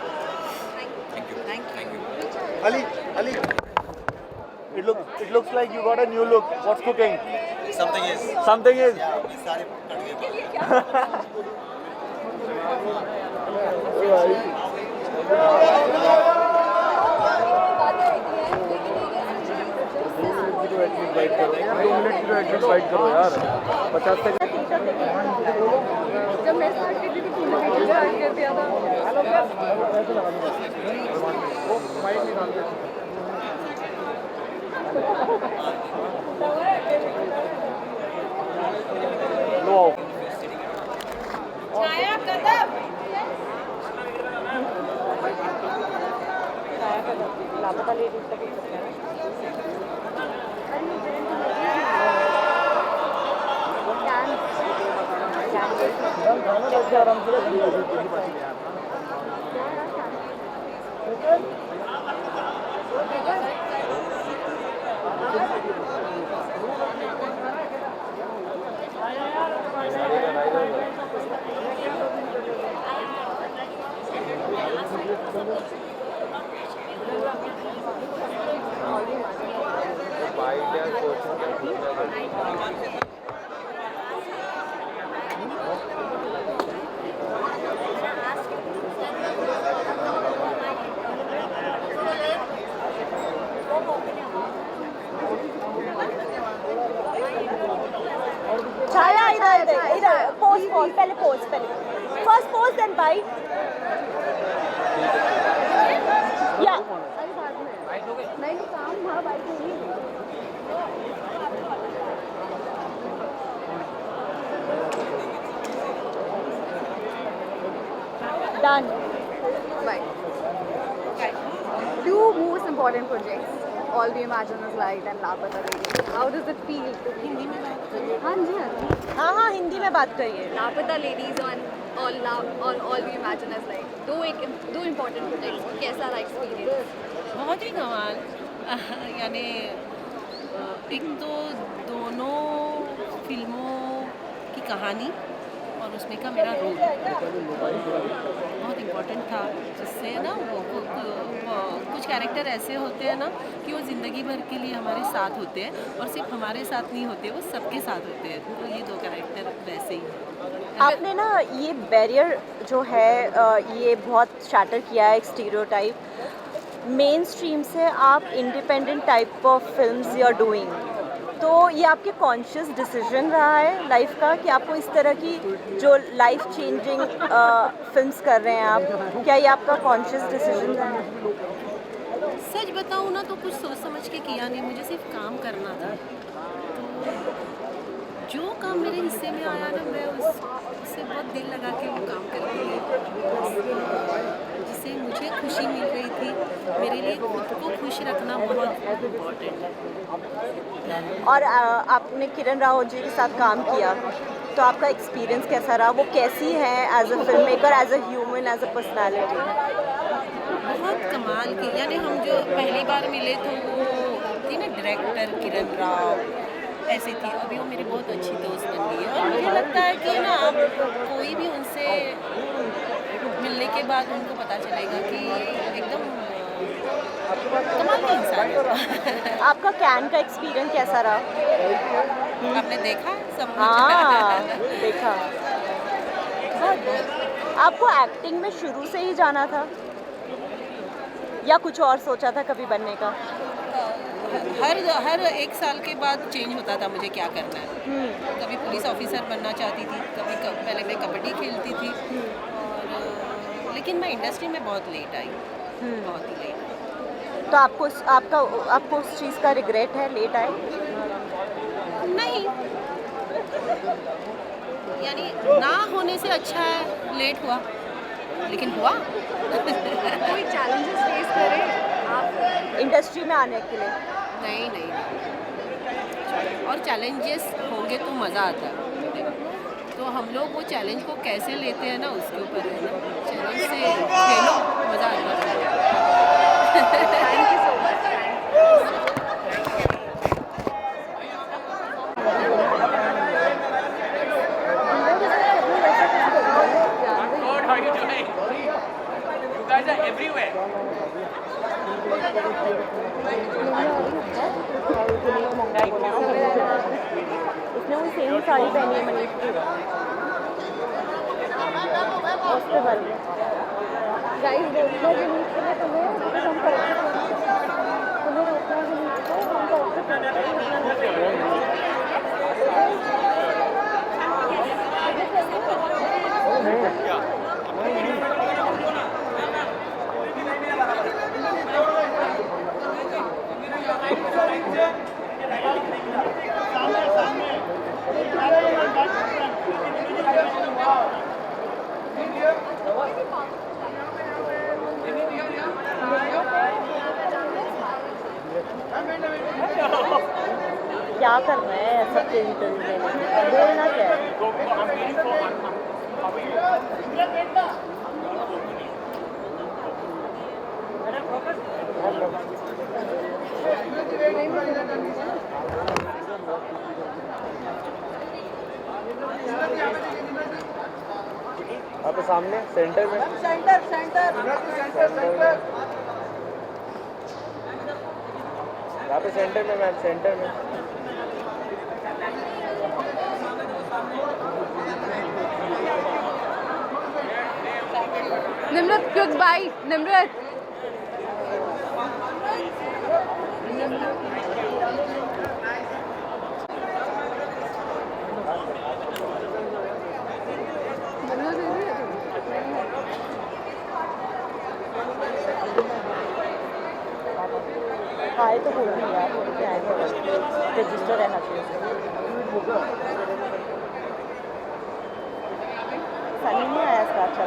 Thank you. Thank you. Ali, it looks like you got a new look. What's cooking? Something is. Fight करो 2 minute की admit fight करो यार 50 second जब मैं start की थी तो तुमने स्टार्ट कर दिया था वो माइक निकाल दे लो छाया कदम लापता लेडीज का कुछ सकते हैं पहले pose first pose then bite या नहीं काम हाँ बाइक नहीं done Bye. Two most important projects, All We Imagine Is Light and Lapata Ladies. How does it feel? Hindi में बात करिए. हाँ जी हाँ. हाँ हिंदी में बात करिए. Lapata Ladies on All We Imagine Is Light. दो important projects. कैसा रहा experience? बहुत ही कमाल. यानी एक तो दोनों फिल्मों की कहानी और उसमें का मेरा रोल बहुत इम्पोर्टेंट था, जिससे ना कुछ कैरेक्टर ऐसे होते हैं ना कि वो ज़िंदगी भर के लिए हमारे साथ होते हैं और सिर्फ हमारे साथ नहीं होते, वो सबके साथ होते हैं. तो ये दो कैरेक्टर वैसे ही हैं. आपने ना ये बैरियर जो है ये बहुत शैटर किया है, एक स्टीरियोटाइप. मेन स्ट्रीम से आप independent type of films you are doing, तो ये आपके कॉन्शियस डिसीजन रहा है लाइफ का कि आपको इस तरह की जो लाइफ चेंजिंग फिल्म्स कर रहे हैं आप, क्या ये आपका कॉन्शियस डिसीजन रहा है? सच बताऊँ ना तो कुछ सोच समझ के किया नहीं, मुझे सिर्फ काम करना था. तो जो काम मेरे हिस्से में आया ना मैं उससे बहुत दिल लगा के वो काम करती है, जिससे मुझे खुशी मिल रही थी. मेरे लिए खुद को खुश रखना बहुत इम्पोर्टेंट है. और आपने किरण राव जी के साथ काम किया, तो आपका एक्सपीरियंस कैसा रहा? वो कैसी है as a film maker, as a human, as a personality? बहुत कमाल की. यानी हम जो पहली बार मिले तो वो थी ना डायरेक्टर किरण राव, ऐसी थी. अभी वो मेरी बहुत अच्छी दोस्त बन गई है और मुझे लगता है कि ना आप कोई भी उनसे मिलने के बाद उनको पता चलेगा कि एकदम कमाल का इंसान है. आपका कैन का एक्सपीरियंस कैसा रहा? आपने देखा सब? हाँ देखा. आपको एक्टिंग में शुरू से ही जाना था या कुछ और सोचा था कभी बनने का? हर एक साल के बाद चेंज होता था मुझे क्या करना है. कभी पुलिस ऑफिसर बनना चाहती थी, कभी पहले मैं कबड्डी खेलती थी, और लेकिन मैं इंडस्ट्री में बहुत लेट आई, बहुत ही लेट. तो आपको उस चीज़ का रिग्रेट है, लेट आए? नहीं, यानी ना होने से अच्छा है लेट हुआ, लेकिन हुआ. कोई चैलेंजेस फेस करें आप इंडस्ट्री में आने के लिए? नहीं, और चैलेंजेस होंगे तो मज़ा आता है. तो हम लोग वो चैलेंज को कैसे लेते हैं ना उसके ऊपर है ना. चैलेंज से खेलो, मज़ा आता है. Thank you so much. God, how are you doing? You guys are everywhere. उसने वही सेम साड़ी पहनी है मनीष की. गाइस देखो मनीष के लिए तुम्हें हम करते तुम्हें रोकना मनीष को, हम क्या कर रहे हैं सबके इंटरव्यू देने, बोलना क्या है? आप सामने सेंटर में, सेंटर यहाँ पे सेंटर में मैम, सेंटर में. Nimrat quick bite. निम्रत आए तो बोल रही यार, बोल के आए तो रजिस्टर रहना चाहिए। सनी नहीं आया इसका अच्छा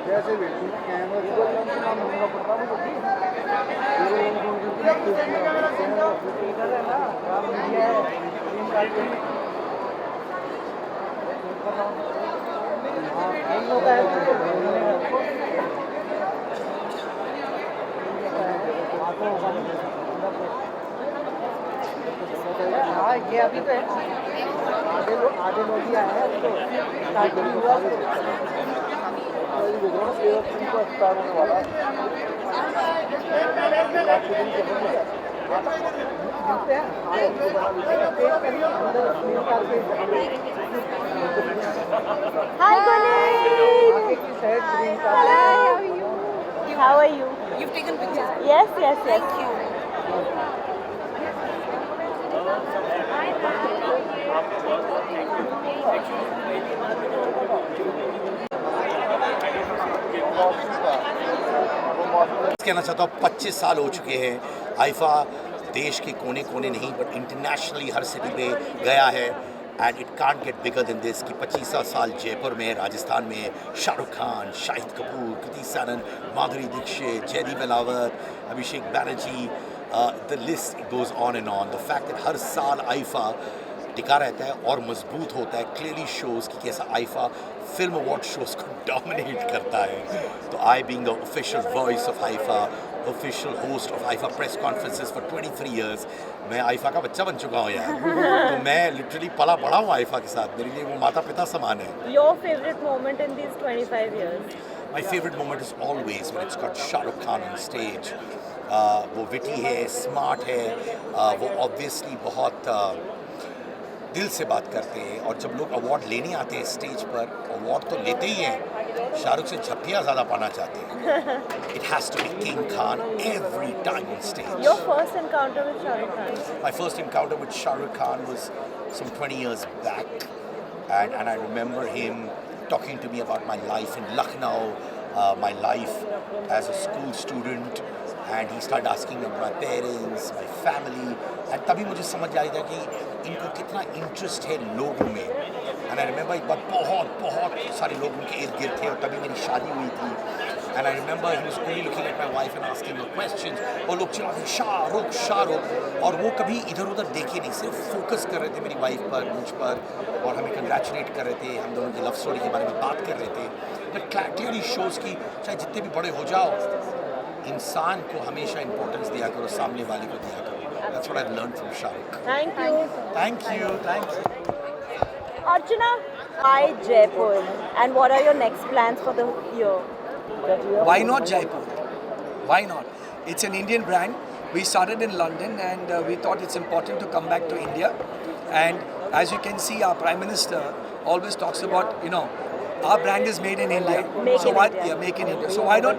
जैसे बैठी कैमरा नाम महंगा पड़ता है हाँ ये अभी तो आधे लोग ही आए हैं तो स्टार्टिंग हुआ Hi, Colleen. How are you? You've taken pictures? Yes, yes, yes. Thank you. कहना चाहता हूँ 25 साल हो चुके हैं आईफा देश के कोने कोने नहीं बट इंटरनेशनली हर सिटी में गया है and it can't get bigger than this कि 25 साल जयपुर में राजस्थान में Shahrukh Khan, Shahid Kapoor, Kriti Sanon, Madhuri Dixit, Jaideep Belawat, Abhishek Banerjee, the list goes on and on. The fact that हर साल आईफा टिका रहता है और मजबूत होता है क्लियरली शोज़ कि कैसा आईफा फिल्म अवार्ड शोज़ को डोमिनेट करता है। तो I being the official voice of IIFA, official host of IIFA press conferences for 23 years, मैं आईफा का बच्चा बन चुका हूँ यार। तो मैं लिटरली पला बड़ा हूँ आईफा के साथ, मेरे लिए वो माता पिता समान है। Your favorite moment in these 25 years? My favorite moment is always when it's got Shahrukh Khan on stage. वो विटी है, स्मार्ट है, वो ऑब्वियसली बहुत दिल से बात करते हैं और जब लोग अवार्ड लेने आते हैं स्टेज पर, अवार्ड तो लेते ही हैं, शाहरुख से झप्पियाँ ज़्यादा पाना चाहते हैं। It has to be King Khan every time on stage. Your first encounter with Shahrukh Khan? My first encounter with Shahrukh Khan was some 20 years back, and I remember him talking to me about my life in Lucknow, my life as a school student, and he started asking me about my parents, my family, and तभी मुझे समझ आया था कि इनको कितना interest है लोगों में। एंड आई रिमेंबर एक बार बहुत सारे लोग उनके इर्द गिर्द थे और तभी मेरी शादी हुई थी। And I remember he was only looking at my wife and asking her questions, और लोग चिल्लाते शाहरुख, और वो कभी इधर उधर देखे नहीं, सिर्फ फोकस कर रहे थे मेरी वाइफ पर, मुझ पर, और हमें कंग्रेचुलेट कर रहे थे, हम दोनों की लव स्टोरी के बारे में बात कर रहे थे। बट क्लियरली शोज़ की चाहे जितने भी बड़े हो जाओ, इंसान को हमेशा इंपॉर्टेंस दिया करो, सामने वाले को दिया करो। That's what I've learned from Shahrukh. Thank you. Thank you. Archana, why Jaipur? And what are your next plans for the year? Why not Jaipur? Why not? It's an Indian brand. We started in London and we thought it's important to come back to India. And as you can see, our Prime Minister always talks about, our brand is made in India. Make in India. So why not?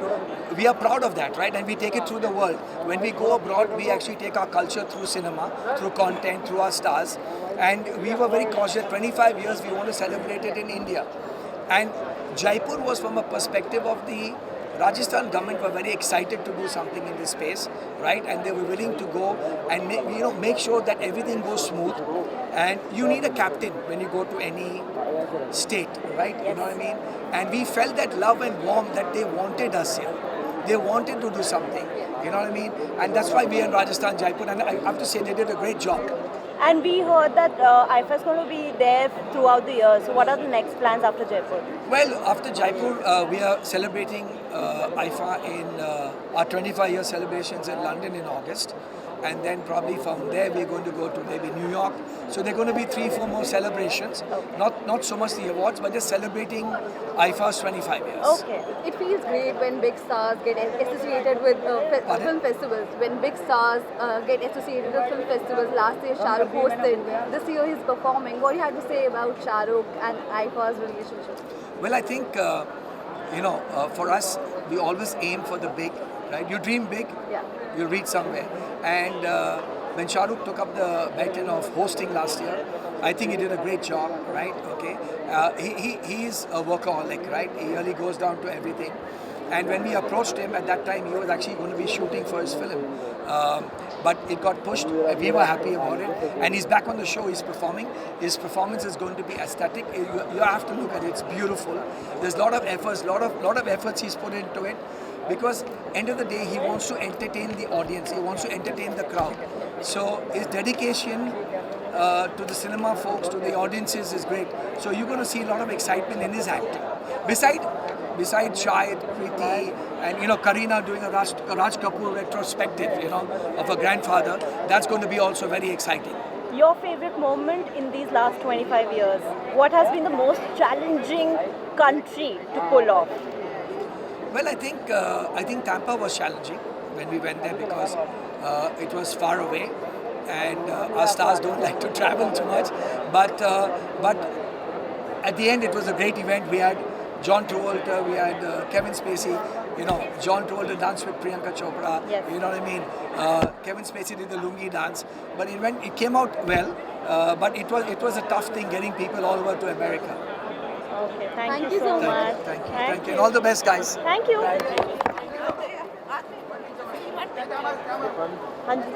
We are proud of that, right? And we take it through the world. When we go abroad, we actually take our culture through cinema, through content, through our stars. And we were very cautious. 25 years, we want to celebrate it in India. And Jaipur was from a perspective of the Rajasthan government were very excited to do something in this space, right? And they were willing to go and make sure that everything goes smooth. And you need a captain when you go to any state, right? You know what I mean? And we felt that love and warmth that they wanted us here. They wanted to do something, you know what I mean? And that's why we are in Rajasthan, Jaipur, and I have to say they did a great job. And we heard that IFA is going to be there throughout the year. So what are the next plans after Jaipur? Well, after Jaipur, we are celebrating IFA in our 25-year celebrations in London in August. and then probably from there we're going to go to maybe New York. So there are going to be 3-4 more celebrations. Not so much the awards, but just celebrating IFA's 25 years. Okay. It feels great when big stars get associated with film festivals. When big stars get associated with film festivals. Last year Shah Rukh hosted. This year he's performing. What do you have to say about Shah Rukh and IFA's relationship? Well, I think, for us, we always aim for the big, right? You dream big, you reach somewhere. And when Shah Rukh took up the baton of hosting last year, I think he did a great job, right? Okay, he is a workaholic, right? He really goes down to everything. And when we approached him at that time, he was actually going to be shooting for his film. But it got pushed. We were happy about it. And he's back on the show. He's performing. His performance is going to be aesthetic. You have to look at it. It's beautiful. There's a lot of efforts, lot of efforts he's put into it. Because end of the day, he wants to entertain the audience. He wants to entertain the crowd. So his dedication to the cinema folks, to the audiences is great. So you're going to see a lot of excitement in his acting. Besides Shahid, Preeti, and Kareena doing a Raj Kapoor retrospective, of her grandfather, that's going to be also very exciting. Your favorite moment in these last 25 years? What has been the most challenging country to pull off? Well, I think Tampa was challenging when we went there because it was far away, and our stars don't like to travel too much. But at the end, it was a great event. We had John Travolta, we had Kevin Spacey. John Travolta danced with Priyanka Chopra. Yes. You know what I mean? Kevin Spacey did the lungi dance, but it came out well. But it was a tough thing getting people all over to America. Okay, thank you so much. Thank you. And all the best, guys. Thank you. हाँ जी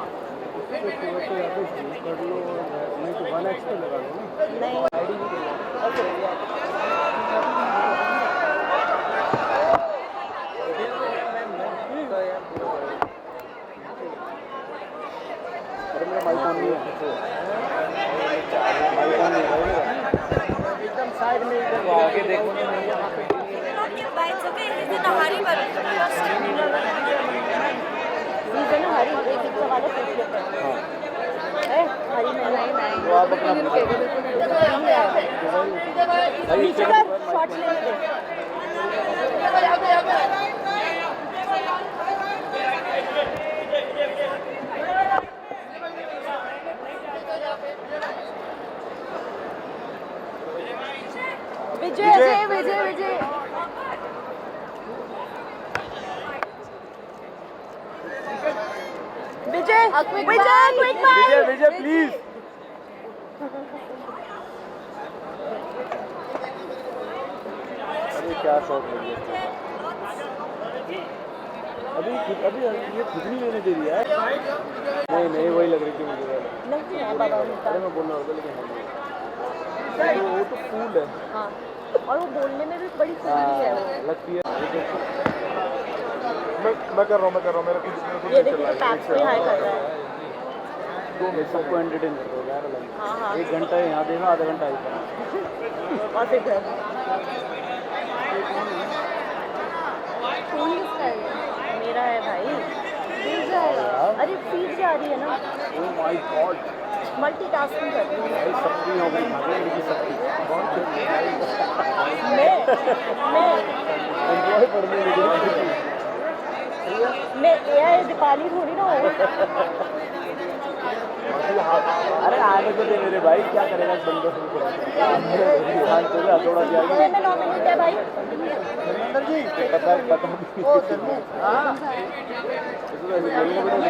एकदम side में इधर आगे देखो हरी में तो आप अपना नीचे का शॉट लेंगे विजय विजय विजय विजय प्लीज अरे क्या शॉट लगी अभी ये खुद नहीं लेने दे रही है नहीं वही लग रही थी मुझे नहीं है बाबा अरे मैं बोल रहा हूँ लेकिन वो तो कूल है हाँ और वो बोलने में भी बड़ी सुंदरी है वो लगती है मैं कर रहा हूँ मेरा कुछ ये देखिए पैक्स पे हाई कर रहा है तो सबको एंटरटेन कर दो यार हाँ 1 घंटा यहाँ देना आधा घंटा आई और फिर घर मेरा है भाई अरे फीड जा रही है ना ओह माय गॉड मल्टीटास्किंग कर रही हूँ सबकी हो गई सबकी एंजॉय करने लगी मैं एआई दीपाली थोड़ी ना हूँ अरे आने को दे मेरे भाई क्या करेगा इस बंदे से थोड़ा जाएगी मैं नॉमिनेट है भाई धर्मेंद्र जी पता ओ धर्मेंद्र हाँ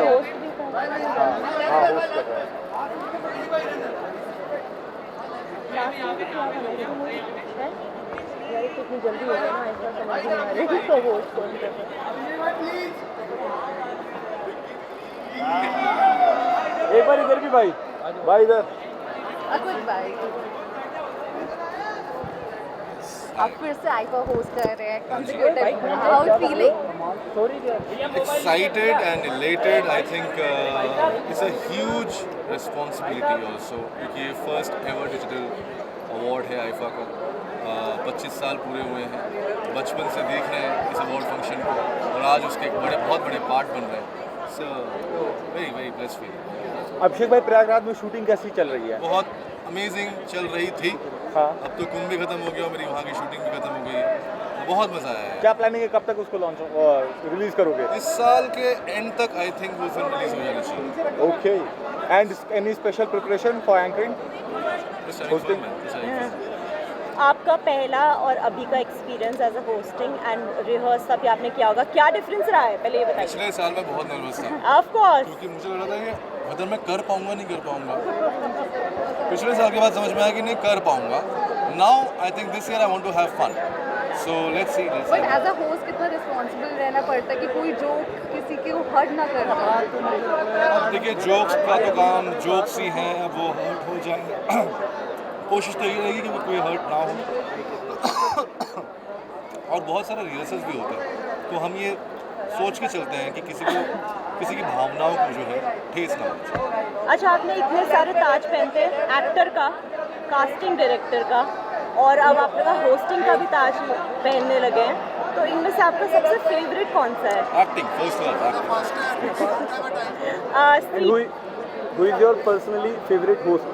होस्ट भी कर हाँ होस्ट कर रहा है यार कितनी जल्दी हो गया ना ऐसा समझ नहीं आ रही तो होस्ट कौन कर एक बार इधर भी भाई इधर आप फिर से आईफा होस्ट कर रहे हैं consecutive. How it feeling? Excited and elated. I think it's a huge responsibility also क्योंकि ये first ever digital award है आईफा का 25 साल पूरे हुए हैं बचपन से देख रहे हैं इस अवार्ड फंक्शन को और आज उसके एक बहुत बड़े पार्ट बन रहे हैं it's very very blessed feeling. Abhishek भाई, प्रयागराज में शूटिंग कैसी चल रही है? बहुत अमेजिंग चल रही थी। हाँ। अब तो कुंभ भी खत्म हो गया और मेरी वहाँ की शूटिंग भी खत्म हो गई है। बहुत मज़ा आया है। क्या प्लानिंग है, कब तक उसको लॉन्च रिलीज करोगे? इस साल के एंड तक आई थिंक वो फिल्म रिलीज हो जानी चाहिए। Okay, and any special preparation for anchoring? आपका पहला और अभी का experience as a hosting and rehearse भी आपने किया होगा, क्या डिफरेंस रहा है पहले ये बताइए। पिछले साल मैं बहुत नर्वस था ऑफ कोर्स, क्योंकि मुझे लग रहा था कि whether मैं कर पाऊंगा नहीं कर पाऊंगा। पिछले साल के बाद समझ में आया कि नहीं कर पाऊंगा। Now I think this year I want to have fun, so let's see. But as a host कितना रिस्पॉन्सिबल रहना पड़ता है कि कोई जोक किसी के हर्ट ना कर पाए। देखिए, जोक्स का तो काम जोक्स ही हैं, अब वो हर्ट हो जाए कोशिश तो ये रहेगी कि वो कोई हर्ट ना हो। और बहुत सारे रिहर्सल्स भी होते हैं, तो हम ये सोच के चलते हैं कि किसी की भावनाओं को जो है ठेस ना हो। अच्छा, आपने इतने सारे ताज पहनते हैं, एक्टर का, कास्टिंग डायरेक्टर का, और अब आपने कहा होस्टिंग का भी ताज पहनने लगे हैं, तो इनमें से आपका सबसे फेवरेट कौन सा है? Acting, first class acting. Who is your personally favorite host?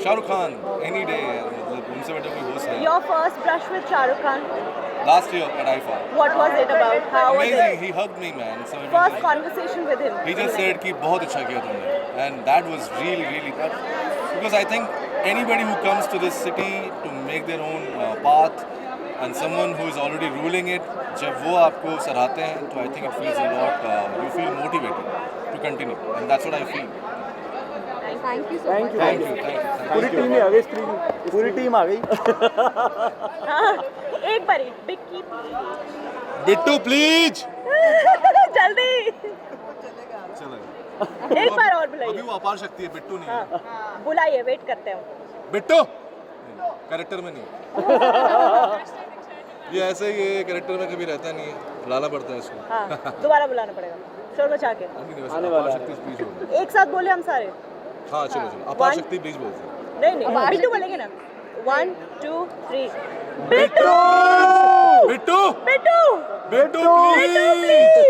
Shahrukh Khan, any day, मतलब उनसे बेटर कोई होस्ट है। Your first brush with Shahrukh Khan? Last year at IFA. What was it about? How was Amazing. it? He hugged me, man. So First conversation with him. he just said कि बहुत अच्छा किया तुमने, and that was really that, because I think anybody who comes to this city to make their own path and someone who is already ruling it, जब वो आपको सराहते हैं तो I think it feels a lot, you feel motivated to continue, and that's what I feel. Thank you so much. Thank you. पूरी team आ गई, पूरी team आ गई। हाँ, एक बारी बिक्की बिट्टू प्लीज। जल्दी चलेगा। एक बार और बुलाइए। अभी वो अपार शक्ति है, बिट्टू नहीं है। हाँ, बुलाइए, वेट करते हैं। बिट्टू कैरेक्टर में नहीं। ये ऐसे ही ये कैरेक्टर में कभी रहता नहीं है, लाना पड़ता है इसको। हाँ, दोबारा बुलाना पड़ेगा, शोर मचा के। आने वाला शक्ति स्पीच होगी। एक साथ बोले हम सारे। हाँ चलो अपार शक्ति प्लीज बोलते हैं। नहीं बिट्टू बोलेंगे ना। 1 2 3 बिट्टू बिट्टू बिट्टू बिट्टू प्लीज।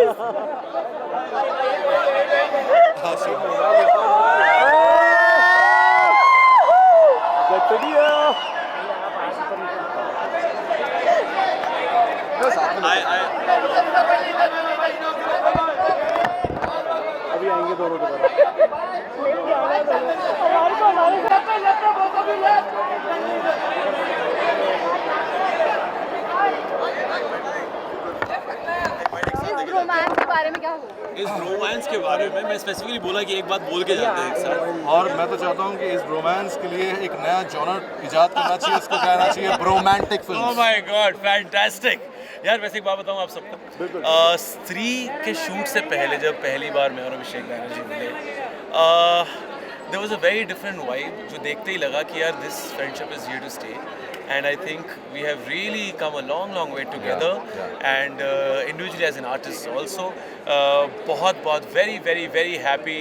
अभी आएंगे दोनों दोबारा। इस रोमांस के बारे में क्या होगा? इस रोमांस के बारे में मैं स्पेसिफिकली बोला कि एक बात बोल के जाते हैं एक साथ। और मैं तो चाहता हूँ कि इस रोमांस के लिए एक नया जॉनर इजाद करना चाहिए, उसको कहना चाहिए bromantic film. Oh my God, fantastic. यार वैसे एक बात बताऊँ आप सबको, स्त्री के शूट से पहले जब पहली बार मैं और अभिषेक बैनर्जी मिले, there was a very different vibe, जो देखते ही लगा कि यार this friendship is here to stay, and I think we have really come a long way together, and individually as an artist also, बहुत very happy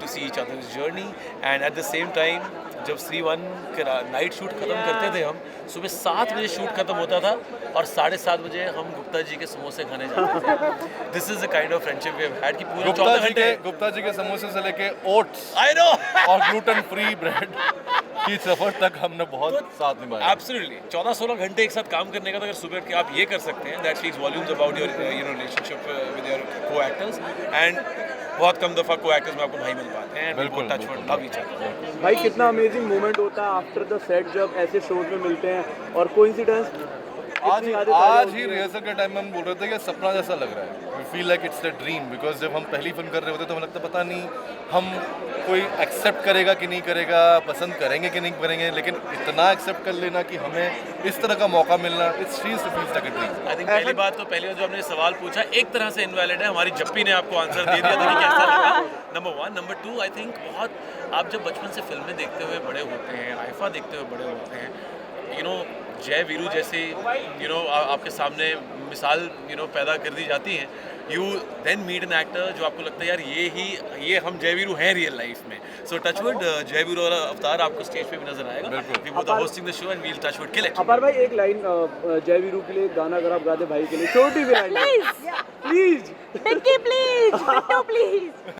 to see each other's journey, and at the same time जब श्री 1 के night shoot खत्म करते थे हम, सुबह 7 बजे shoot खत्म होता था और 7:30 बजे हम गुप्ता जी के समोसे खाने जाते थे। This is the kind of friendship we have had कि पूरे 14 घंटे गुप्ता जी के समोसे से लेके ओट्स आई नो और ग्लूटेन फ्री ब्रेड की सफर तक हमने बहुत साथ निभाया। एब्सोल्युटली 14-16 घंटे एक साथ काम करने का, तो अगर सुबह के आप ये कर सकते हैं, that speaks volumes about your relationship with your को एक्टर्स, एंड बहुत कम दफ़ा को एक्टर्स में आपको भाई मिल पाते हैं। बिल्कुल touch word love each other. भाई कितना अमेजिंग मोमेंट होता है आफ्टर द सेट जब ऐसे शोज में मिलते हैं, और कोइंसिडेंस आज ही रिहर्सल के टाइम में हम बोल रहे थे कि सपना जैसा लग रहा है, we feel like it's the dream, because जब हम पहली फिल्म कर रहे होते तो हमें लगता पता नहीं हम कोई एक्सेप्ट करेगा कि नहीं करेगा, पसंद करेंगे कि नहीं करेंगे, लेकिन इतना एक्सेप्ट कर लेना कि हमें इस तरह का मौका मिलना, it's feels like a dream. I think पहली बात जो आपने सवाल पूछा एक तरह से इनवैलिड है, हमारी जप्पी ने आपको आंसर दे दिया था कि कैसा लगा, नंबर 1। नंबर 2, आई थिंक बहुत आप जब बचपन से फिल्में देखते हुए बड़े होते हैं, आईफा देखते हुए बड़े होते हैं, यू नो जय वीरू जैसी आपके सामने मिसाल पैदा कर दी जाती है, you then meet an actor जो आपको लगता है यार ये हम जयवीरू हैं रियल लाइफ में. सो टचवुड जयवीरू और अवतार आपको स्टेज पे भी नजर आएगा. We both are hosting the show and we will touchwood kill it. Apar भाई एक लाइन जयवीरू के लिए गाना अगर आप गा दे भाई के लिए, छोटी सी line please. Vicky, please. Bittu, please.